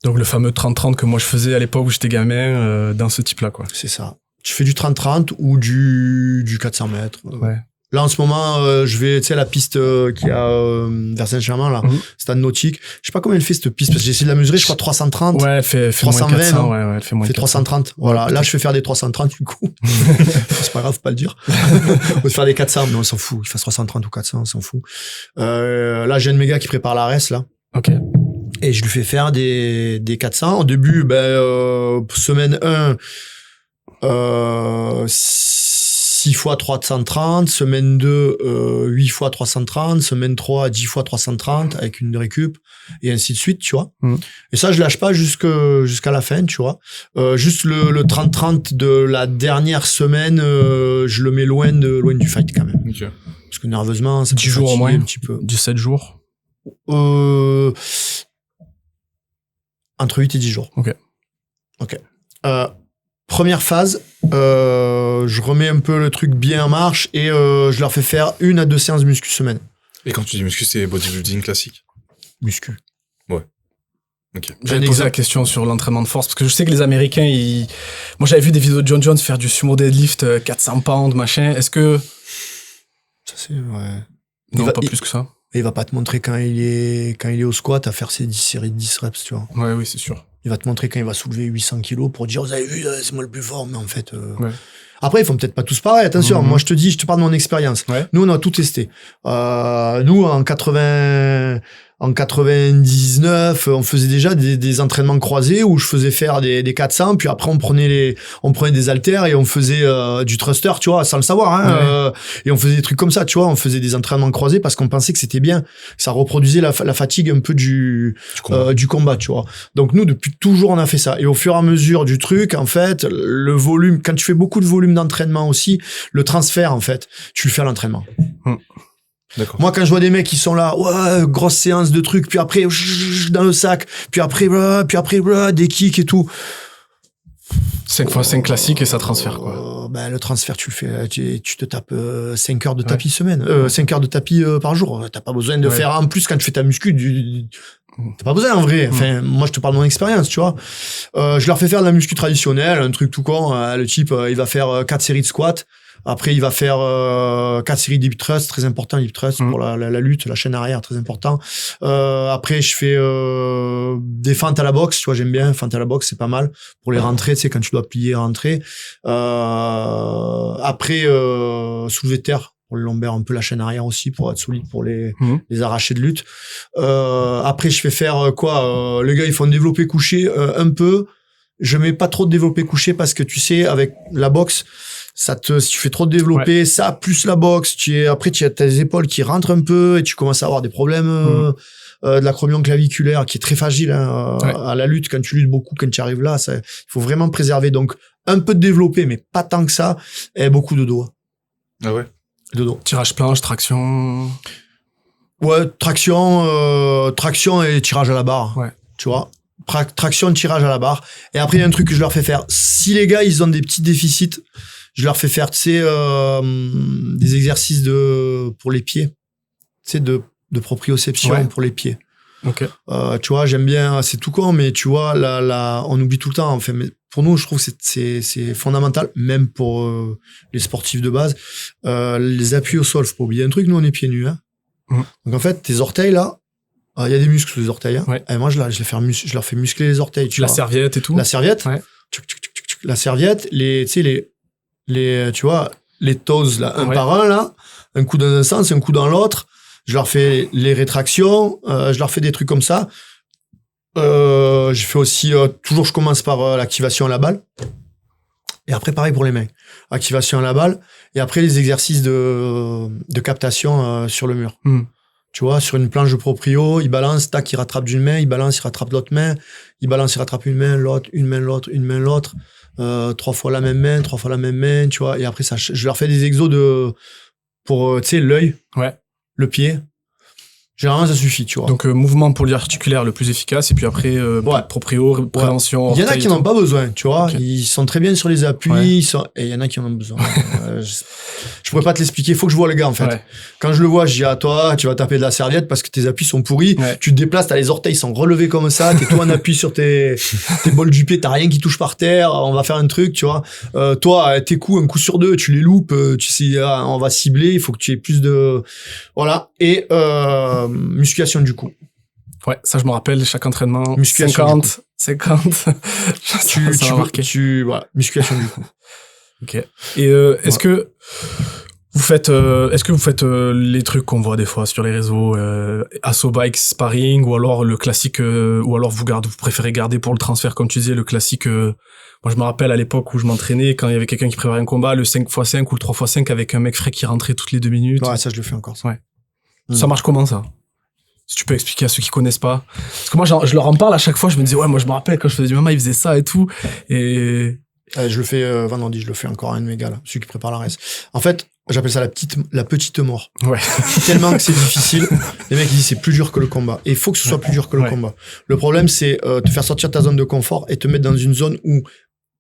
Donc le fameux 30-30 que moi je faisais à l'époque où j'étais gamin, dans ce type-là, quoi. C'est ça. Tu fais du 30-30 ou du 400 mètres. Ouais. Là, en ce moment, je vais, tu sais, la piste qu'il y a vers Saint-Germain, là, Mhm. stade nautique. Je sais pas combien elle fait, cette piste, parce que j'ai essayé de la mesurer, je crois 330. Ouais, elle fait 320, moins 400, non ouais, elle fait moins Elle fait 400. 330. Voilà. Ouais, Là, je fais faire des 330, du coup. C'est pas grave, faut pas le dire. On peut faire des 400, mais on s'en fout. Il fasse 330 ou 400, on s'en fout. Là, j'ai un de mes gars qui prépare la RS, là. Ok. Et je lui fais faire des 400. Au début, semaine 1, 6 fois 330, semaine 2, 8 fois 330, semaine 3, 10 fois 330 avec une récup, et ainsi de suite, tu vois. Mhm. Et ça, je lâche pas jusqu'à la fin, tu vois. Juste le 30-30 de la dernière semaine, je le mets loin du fight quand même. Ok. Parce que nerveusement, ça 10 peut jours au fatiguer moins. un petit peu. 17 jours. Entre 8 et 10 jours. Ok. Première phase, je remets un peu le truc bien en marche et je leur fais faire 1 à 2 séances muscu semaine. Et quand tu dis muscu, c'est bodybuilding classique. Muscu. Ok. J'avais Un posé exemple. la question sur l'entraînement de force parce que je sais que les Américains, moi j'avais vu des vidéos de John Jones faire du sumo deadlift 400 pounds, machin. Est-ce que Ça, c'est, ouais. non, va- pas plus que ça. Il va pas te montrer quand il est au squat à faire ses 10 séries de 10 reps, tu vois. Ouais, oui, c'est sûr. Il va te montrer quand il va soulever 800 kilos pour dire, vous avez vu, c'est moi le plus fort, mais en fait... Ouais. Après, ils font peut-être pas tous pareil, attention. Mhm. Moi, je te parle de mon expérience. Ouais. Nous, on a tout testé. Nous, en 99, on faisait déjà des entraînements croisés où je faisais faire des 400, puis après on prenait des haltères et on faisait du thruster, tu vois, sans le savoir, hein. Et on faisait des trucs comme ça, tu vois, on faisait des entraînements croisés parce qu'on pensait que c'était bien, ça reproduisait la fatigue un peu du combat, tu vois. Donc nous, depuis toujours, on a fait ça. Et au fur et à mesure du truc, en fait, le volume, quand tu fais beaucoup de volume d'entraînement aussi, le transfert, en fait, tu le fais à l'entraînement. D'accord. Moi, quand je vois des mecs qui sont là, ouais, grosse séance de trucs, puis après, dans le sac, puis après, des kicks et tout. 5 x 5 classique et ça transfère, quoi. Le transfert, tu le fais, tu te tapes 5 heures de tapis semaine, 5 heures de tapis par jour. T'as pas besoin de faire en plus quand tu fais ta muscu. T'as pas besoin en vrai. Enfin, moi, je te parle de mon expérience, tu vois. Je leur fais faire de la muscu traditionnelle, un truc tout con. Le type, il va faire 4 séries de squats. Après, il va faire 4 séries de hip thrust, très important, hip thrust pour la lutte, la chaîne arrière, très important. Après, je fais des fentes à la boxe, tu vois, j'aime bien. Fentes à la boxe, c'est pas mal pour les rentrées, tu sais, quand tu dois plier et rentrer. Après, soulevé de terre pour le lombaire, un peu la chaîne arrière aussi, pour être solide pour les arrachés de lutte. Après, je fais faire les gars, ils font développer couché un peu. Je mets pas trop de développé couché parce que tu sais, avec la boxe, si tu fais trop de développé, ça plus la boxe, après tu as tes épaules qui rentrent un peu et tu commences à avoir des problèmes de l'acromion claviculaire qui est très fragile à la lutte quand tu luttes beaucoup, quand tu arrives là, il faut vraiment préserver. Donc un peu de développé, mais pas tant que ça, et beaucoup de dos. Ah ouais. De dos. Tirage planche, traction. Ouais, traction et tirage à la barre. Ouais. Tu vois. Traction, tirage à la barre. Et après, il y a un truc que je leur fais faire. Si les gars, ils ont des petits déficits, je leur fais faire, tu sais, des exercices pour les pieds. Tu sais, de proprioception pour les pieds. Ok. Tu vois, j'aime bien, c'est tout con, mais tu vois, on oublie tout le temps, en fait. Mais pour nous, je trouve que c'est fondamental, même pour les sportifs de base. Les appuis au sol, faut pas oublier un truc, nous, on est pieds nus, hein. Donc, en fait, tes orteils, là, il y a des muscles sous les orteils, hein. Ouais. Et moi, je leur fais muscler les orteils, tu La vois. serviette et tout. La serviette. Ouais. La serviette, tu sais, tu vois, les toes, là, un Ouais. par un, là, un coup dans un sens, un coup dans l'autre. Je leur fais les rétractions, je leur fais des trucs comme ça. J'ai fait aussi, toujours je commence par l'activation à la balle. Et après, pareil pour les mains. Activation à la balle. Et après, les exercices de captation sur le mur. Tu vois, sur une planche de proprio, il balance, tac, il rattrape d'une main, il balance, il rattrape de l'autre main, il balance, il rattrape une main, l'autre, une main, l'autre, une main, l'autre, 3 fois la même main, 3 fois la même main, tu vois. Et après, ça, je leur fais des exos pour, tu sais, l'œil, Ouais. le pied. Généralement, ça suffit, tu vois. Donc, mouvement polyarticulaire le plus efficace, et puis après, Ouais. proprio, prévention. Il y en a orteil qui et n'en ont tout. pas besoin, tu vois. Ok. Ils sont très bien sur les appuis, Ouais. et il y en a qui en ont besoin. Je pourrais pas te l'expliquer, il faut que je vois le gars, en fait. Ouais. Quand je le vois, je dis à toi, tu vas taper de la serviette parce que tes appuis sont pourris. Ouais. Tu te déplaces, t'as les orteils sont relevés comme ça, t'es tout en appui sur tes bols du pied, t'as rien qui touche par terre, on va faire un truc, tu vois. Toi, tes coups, un coup sur deux, tu les loupes, tu sais, on va cibler, il faut que tu aies plus de... Voilà. Et musculation du cou. Ouais, ça je me rappelle, chaque entraînement, Musculation du 50. ça m'a marqué. Voilà, musculation du cou. Ok. Et est-ce que vous faites, les trucs qu'on voit des fois sur les réseaux, Asso Bike Sparring, ou alors le classique, ou alors vous préférez garder pour le transfert, comme tu disais, le classique. Moi, je me rappelle à l'époque où je m'entraînais, quand il y avait quelqu'un qui préparait un combat, le 5x5 ou le 3x5 avec un mec frais qui rentrait toutes les 2 minutes. Ouais, ça, je le fais encore. Ça. Ouais. Ça marche comment, ça? Si tu peux expliquer à ceux qui connaissent pas. Parce que moi, je leur en parle à chaque fois, je me disais, ouais, moi, je me rappelle quand je faisais du MMA, il faisait ça et tout. Et Je le fais vendredi, je le fais encore à un de mes gars, là, celui qui prépare la race. En fait, j'appelle ça la petite mort. ouais. Tellement que c'est difficile, les mecs ils disent c'est plus dur que le combat. Et il faut que ce soit plus dur que le Ouais. combat. Le problème, c'est te faire sortir de ta zone de confort et te mettre dans une zone où,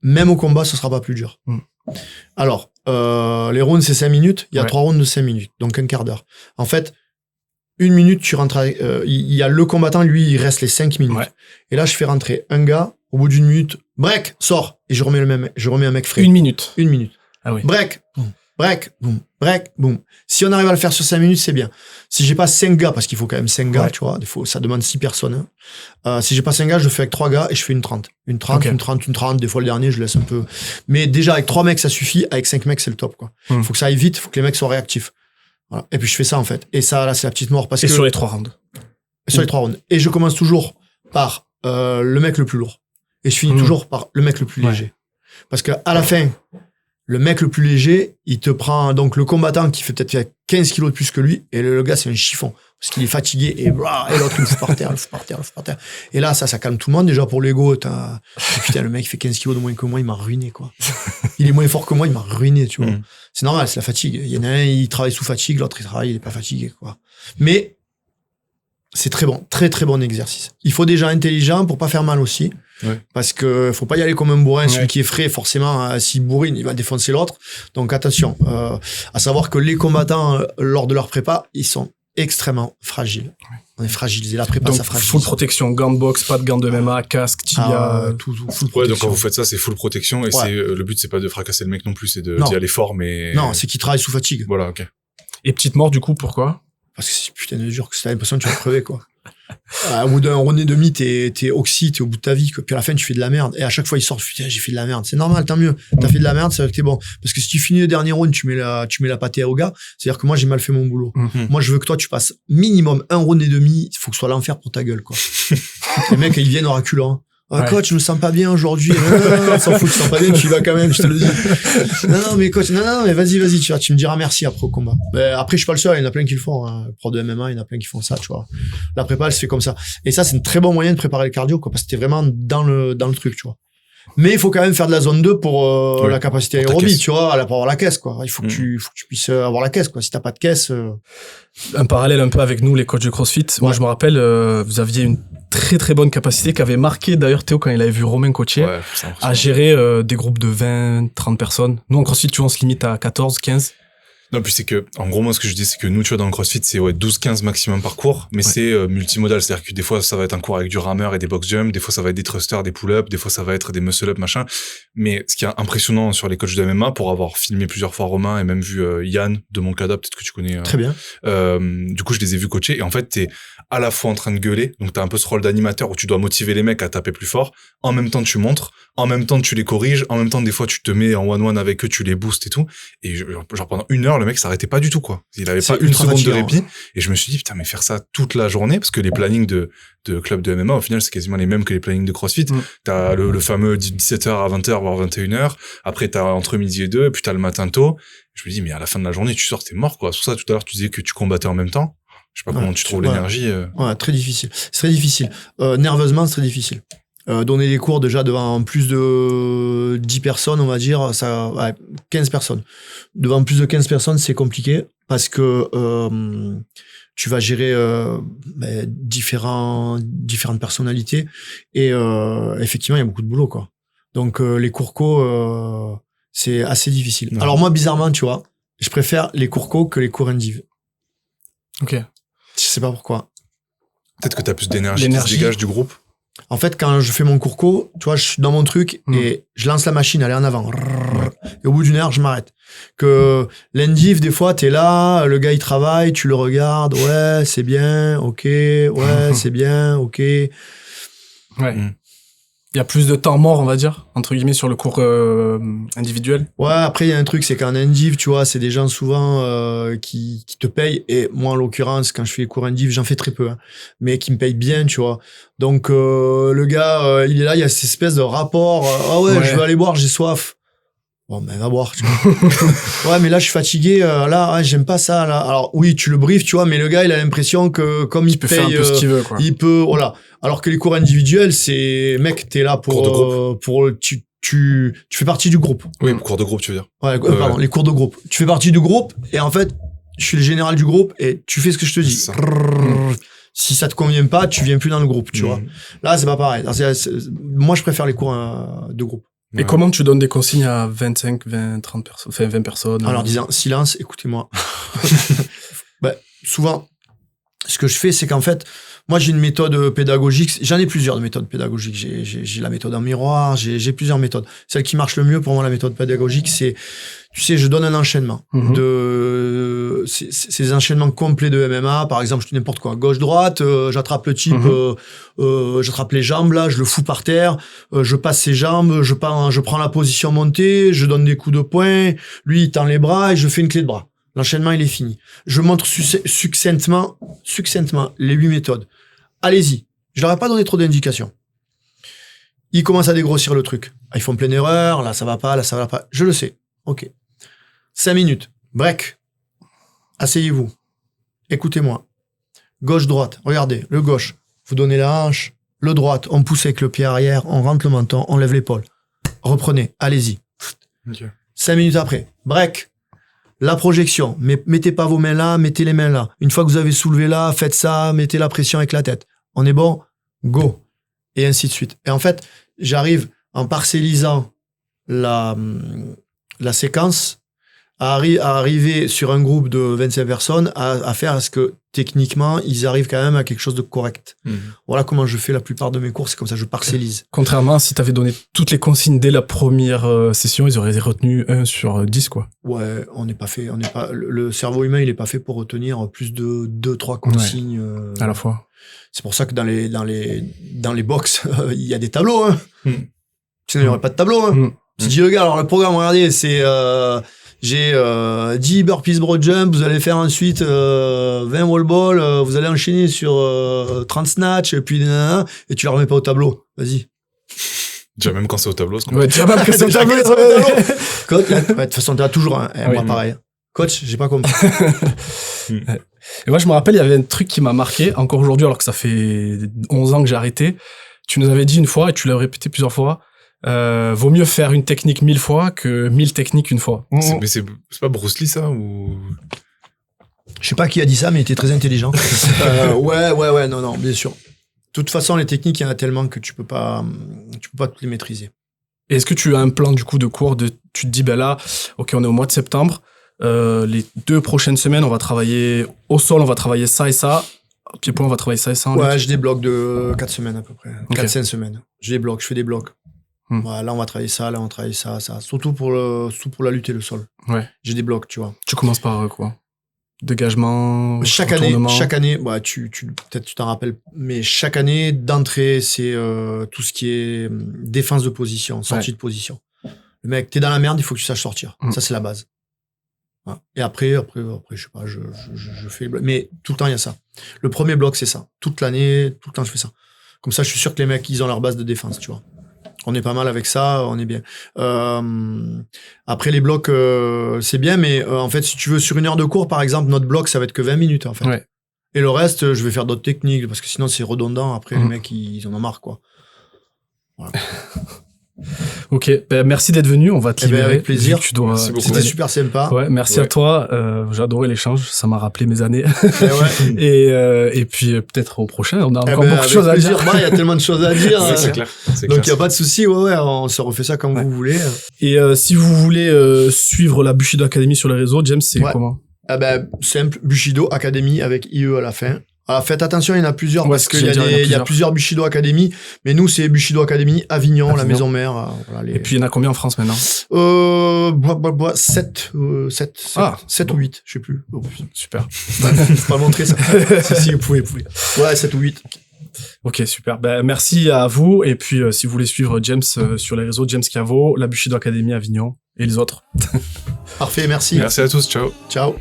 même au combat, ce sera pas plus dur. Alors, les rounds, c'est 5 minutes. Il y a 3 rounds de 5 minutes, donc un quart d'heure. En fait, 1 minute, tu rentres avec, il y a le combattant, lui, il reste les 5 minutes. Ouais. Et là, je fais rentrer un gars, au bout d'une minute, break, sors. Et je remets un mec frais. 1 minute. 1 minute. Ah oui. Break, boum, break, boum, break, boum. Si on arrive à le faire sur 5 minutes, c'est bien. Si j'ai pas 5 gars, parce qu'il faut quand même 5 gars, Ouais. tu vois, des fois, ça demande 6 personnes. Si j'ai pas 5 gars, je le fais avec 3 gars et je fais une 30. Une 30, Ok. une 30, une 30. Des fois, le dernier, je laisse un peu. Mais déjà, avec 3 mecs, ça suffit. Avec 5 mecs, c'est le top, quoi. Faut que ça aille vite, faut que les mecs soient réactifs. Voilà. Et puis, je fais ça, en fait. Et ça, là, c'est la petite mort. Parce Et que sur les 3 rounds. sur les 3 rounds. Et je commence toujours par le mec le plus lourd. Et je finis toujours par le mec le plus léger. Parce que à la fin, le mec le plus léger, il te prend donc le combattant qui fait peut-être 15 kilos de plus que lui, et le gars, c'est un chiffon. Parce qu'il est fatigué, et l'autre, il le fout par terre, le fout par terre, le fout par terre. Et là, ça calme tout le monde. Déjà, pour l'ego, putain, le mec, il fait 15 kilos de moins que moi, il m'a ruiné, quoi. Il est moins fort que moi, il m'a ruiné, tu vois. C'est normal, c'est la fatigue. Il y en a un, il travaille sous fatigue, l'autre, il est pas fatigué, quoi. Mais, c'est très bon, très très bon exercice. Il faut des gens intelligents pour pas faire mal aussi. Ouais. Parce que faut pas y aller comme un bourrin. Celui qui est frais, forcément, s'il bourrine, il va défoncer l'autre. Donc attention, à savoir que les combattants, lors de leur prépa, ils sont extrêmement fragiles. On est fragilisés. La prépa, Donc, ça fragilise. full protection, gants de boxe, pas de gants de MMA, casque, tibia. Tout, full Ouais, donc protection. quand vous faites ça, c'est full protection, et c'est le but, c'est pas de fracasser le mec non plus, c'est Non. d'y aller fort, mais Non, c'est qu'ils travaillent sous fatigue. voilà, ok. Et petite mort, du coup, pourquoi? Parce que c'est putain de dur, que t'as l'impression que tu vas crever, quoi. Au bout d'un round et demi, t'es oxy, t'es au bout de ta vie, quoi. Puis à la fin, tu fais de la merde. Et à chaque fois, ils sortent, putain, j'ai fait de la merde. C'est normal, tant mieux. T'as fait de la merde, c'est vrai que t'es bon. Parce que si tu finis le dernier round, tu mets la pâtée au gars, c'est-à-dire que moi, j'ai mal fait mon boulot. Moi, je veux que toi, tu passes minimum 1 round et demi, il faut que ce soit l'enfer pour ta gueule, quoi. Les mecs, ils viennent au reculant. Ouais. Coach, je me sens pas bien aujourd'hui. Non, on s'en fout, tu te sens pas bien, tu y vas quand même, je te le dis. Non, mais coach, non, mais vas-y, tu me diras merci après au combat. Mais après, je suis pas le seul, il y en a plein qui le font, hein. Pro de MMA, il y en a plein qui font ça, tu vois. La prépa, elle se fait comme ça. Et ça, c'est un très bon moyen de préparer le cardio, quoi, parce que t'es vraiment dans le truc, tu vois. Mais il faut quand même faire de la zone 2 pour la capacité Pour ta aérobie, caisse. tu vois, pour avoir la caisse, quoi. Il faut que tu puisses avoir la caisse, quoi. Si t'as pas de caisse, Un parallèle un peu avec nous, les coachs de CrossFit. Moi, je me rappelle, vous aviez une très très bonne capacité qui avait marqué d'ailleurs Théo quand il avait vu Romain coacher, Ouais, c'est impressionnant. à gérer des groupes de 20, 30 personnes. Nous, en CrossFit, tu vois, on se limite à 14, 15. Non, puis c'est que, en gros, moi, ce que je dis, c'est que nous, tu vois, dans le CrossFit, c'est 12-15 maximum par cours, mais c'est multimodal. C'est-à-dire que des fois, ça va être un cours avec du rameur et des box jump, des fois, ça va être des thrusters, des pull-ups, des fois, ça va être des muscle-up, machin. Mais ce qui est impressionnant sur les coachs de MMA, pour avoir filmé plusieurs fois Romain et même vu Yann de Moncada, peut-être que tu connais. Très bien. Du coup, je les ai vus coacher et en fait, t'es à la fois en train de gueuler, donc t'as un peu ce rôle d'animateur où tu dois motiver les mecs à taper plus fort, en même temps tu montres, en même temps tu les corriges, en même temps des fois tu te mets en one-one avec eux, tu les boostes et tout, et genre pendant 1 heure le mec s'arrêtait pas du tout quoi, il avait pas une seconde de répit, et je me suis dit putain mais faire ça toute la journée, parce que les plannings de club de MMA au final c'est quasiment les mêmes que les plannings de CrossFit, t'as le fameux 17h à 20h voire 21h, après t'as entre midi et 2, puis t'as le matin tôt, je me dis mais à la fin de la journée tu sors t'es mort quoi, c'est pour ça tout à l'heure tu disais que tu combattais en même temps. Je sais pas comment tu trouves l'énergie. Ouais, très difficile. C'est très difficile. Nerveusement, c'est très difficile. Donner des cours déjà devant plus de 10 personnes, on va dire, 15 personnes. Devant plus de 15 personnes, c'est compliqué parce que tu vas gérer différentes personnalités et effectivement, il y a beaucoup de boulot, quoi. Donc, les cours co, c'est assez difficile. Ouais. Alors moi, bizarrement, tu vois, je préfère les cours co que les cours indiv. Ok. Je sais pas pourquoi. Peut-être que t'as plus d'énergie qui se dégage du groupe. En fait, quand je fais mon cours co, tu vois, je suis dans mon truc et je lance la machine, elle est en avant. Et au bout d'1 heure, je m'arrête. Que l'indiv, des fois, t'es là, le gars, il travaille, tu le regardes, ouais, c'est bien, ok, ouais, c'est bien, ok. Ouais. Il y a plus de temps mort, on va dire, entre guillemets, sur le cours individuel. Ouais, après, il y a un truc, c'est qu'en indiv, tu vois, c'est des gens souvent qui te payent. Et moi, en l'occurrence, quand je fais les cours indiv, j'en fais très peu, hein, mais qui me payent bien, tu vois. Donc, le gars, il est là, il y a cette espèce de rapport. Ah ouais, je veux aller boire, j'ai soif. Bon, ben, va boire, tu vois. Ouais, mais là, je suis fatigué. Là, j'aime pas ça, là. Alors, oui, tu le briefes, tu vois, mais le gars, il a l'impression que, comme il peut paye, faire un peu ce qu'il veut, quoi. Il peut, voilà. Alors que les cours individuels, c'est, mec, t'es là tu fais partie du groupe. Oui, cours de groupe, tu veux dire. Ouais, pardon, les cours de groupe. Tu fais partie du groupe, et en fait, je suis le général du groupe, et tu fais ce que je te dis. Si ça te convient pas, tu viens plus dans le groupe, tu vois. Là, c'est pas pareil. Moi, je préfère les cours de groupe. Et comment tu donnes des consignes à 25, 20, 30 personnes, enfin 20 personnes? En leur disant, silence, écoutez-moi. Souvent, ce que je fais, c'est qu'en fait, moi, j'ai une méthode pédagogique. J'en ai plusieurs de méthodes pédagogiques. J'ai la méthode en miroir, j'ai plusieurs méthodes. Celle qui marche le mieux pour moi, la méthode pédagogique, c'est, tu sais, je donne un enchaînement ces enchaînements complets de MMA. Par exemple, je dis n'importe quoi. Gauche-droite, j'attrape le type, j'attrape les jambes, là, je le fous par terre, je passe ses jambes, je prends la position montée, je donne des coups de poing, lui, il tend les bras et je fais une clé de bras. L'enchaînement, il est fini. Je montre succinctement les 8 méthodes. Allez-y. Je leur ai pas donné trop d'indications. Ils commencent à dégrossir le truc. Ah, ils font plein d'erreurs. Là, ça va pas. Là, ça va pas. Je le sais. OK. 5 minutes. Break. Asseyez-vous. Écoutez-moi. Gauche-droite. Regardez. Le gauche. Vous donnez la hanche. Le droite. On pousse avec le pied arrière. On rentre le menton. On lève l'épaule. Reprenez. Allez-y. Okay. 5 minutes après. Break. La projection, mettez pas vos mains là, mettez les mains là. Une fois que vous avez soulevé là, faites ça, mettez la pression avec la tête. On est bon? Go. Et ainsi de suite. Et en fait, j'arrive en parcellisant la séquence à arriver sur un groupe de 25 personnes à faire à ce que techniquement, ils arrivent quand même à quelque chose de correct. Voilà comment je fais la plupart de mes cours, c'est comme ça, je parcellise. Contrairement à si t'avais donné toutes les consignes dès la première session, ils auraient retenu 1 sur 10, quoi. Ouais, le cerveau humain, il est pas fait pour retenir plus de 2-3 consignes. À la fois. C'est pour ça que dans les box, il y a des tableaux, hein. Sinon, il n'y aurait pas de tableau, hein. Tu dis, le gars, alors le programme, regardez, c'est, j'ai 10 burpees broad jump, vous allez faire ensuite 20 wall ball, vous allez enchaîner sur 30 snatch, et puis et tu la remets pas au tableau. Vas-y. Déjà même quand c'est au tableau, c'est ouais, déjà même quand c'est au tableau. Coach, de toute façon, t'as toujours moi pareil. Coach, j'ai pas compris. Et moi, je me rappelle, il y avait un truc qui m'a marqué, encore aujourd'hui, alors que ça fait 11 ans que j'ai arrêté. Tu nous avais dit une fois, et tu l'as répété plusieurs fois, vaut mieux faire une technique 1000 fois que 1000 techniques une fois. Mais c'est pas Bruce Lee, ça, ou... Je sais pas qui a dit ça, mais il était très intelligent. Ouais, non, bien sûr. De toute façon, les techniques, il y en a tellement que tu peux pas toutes les maîtriser. Et est-ce que tu as un plan, du coup, de cours tu te dis, ben là, ok, on est au mois de septembre, Les 2 prochaines semaines, on va travailler au sol, on va travailler ça et ça. Pied-point, on va travailler ça et ça. Ouais, j'ai des blocs de 4 semaines à peu près. Ok. 4-5 semaines. J'ai des blocs, je fais des blocs. Ouais, là, on va travailler ça, là, on travaille ça, ça. Surtout pour la lutte et le sol. Ouais. J'ai des blocs, tu vois. Tu commences par quoi? Dégagement, Chaque année, ouais, peut-être tu t'en rappelles, mais chaque année d'entrée, c'est tout ce qui est défense de position, sortie de position. Le mec, t'es dans la merde, il faut que tu saches sortir. Ça, c'est la base. Ouais. Et après, je sais pas, je fais. Mais tout le temps, il y a ça. Le premier bloc, c'est ça. Toute l'année, tout le temps, je fais ça. Comme ça, je suis sûr que les mecs, ils ont leur base de défense, tu vois. On est pas mal avec ça, on est bien. Après, les blocs, c'est bien, mais en fait, si tu veux, sur 1 heure de cours, par exemple, notre bloc, ça va être que 20 minutes, en fait. Ouais. Et le reste, je vais faire d'autres techniques, parce que sinon, c'est redondant. Après, les mecs, ils en ont marre, quoi. Voilà. Ok, ben, merci d'être venu, on va te libérer. Avec plaisir. Tu dois... Merci beaucoup. C'était super sympa. Ouais, merci à toi. J'ai adoré l'échange, ça m'a rappelé mes années. Ouais. Et puis peut-être au prochain, on a encore beaucoup de choses à dire. Il y a tellement de choses à dire. Ouais, c'est clair. Donc il y a pas de souci. Ouais, on se refait ça comme vous voulez. Et si vous voulez suivre la Bushido Academy sur les réseaux, James, c'est comment? Simple, Bushido Academy avec IE à la fin. Alors, faites attention, il y en a plusieurs, parce qu'il y a plusieurs Bushido Academy, mais nous, c'est Bushido Academy, Avignon, la maison mère. Voilà, Et puis, il y en a combien en France maintenant? 7 ou 8, je sais plus. Oh, super. Je peux pas le montrer, ça. si, vous pouvez. Ouais, 7 ou 8. Ok, super. Ben, merci à vous. Et puis, si vous voulez suivre James sur les réseaux, James Chiavo, la Bushido Academy Avignon et les autres. Parfait, merci. Merci à tous, ciao. Ciao.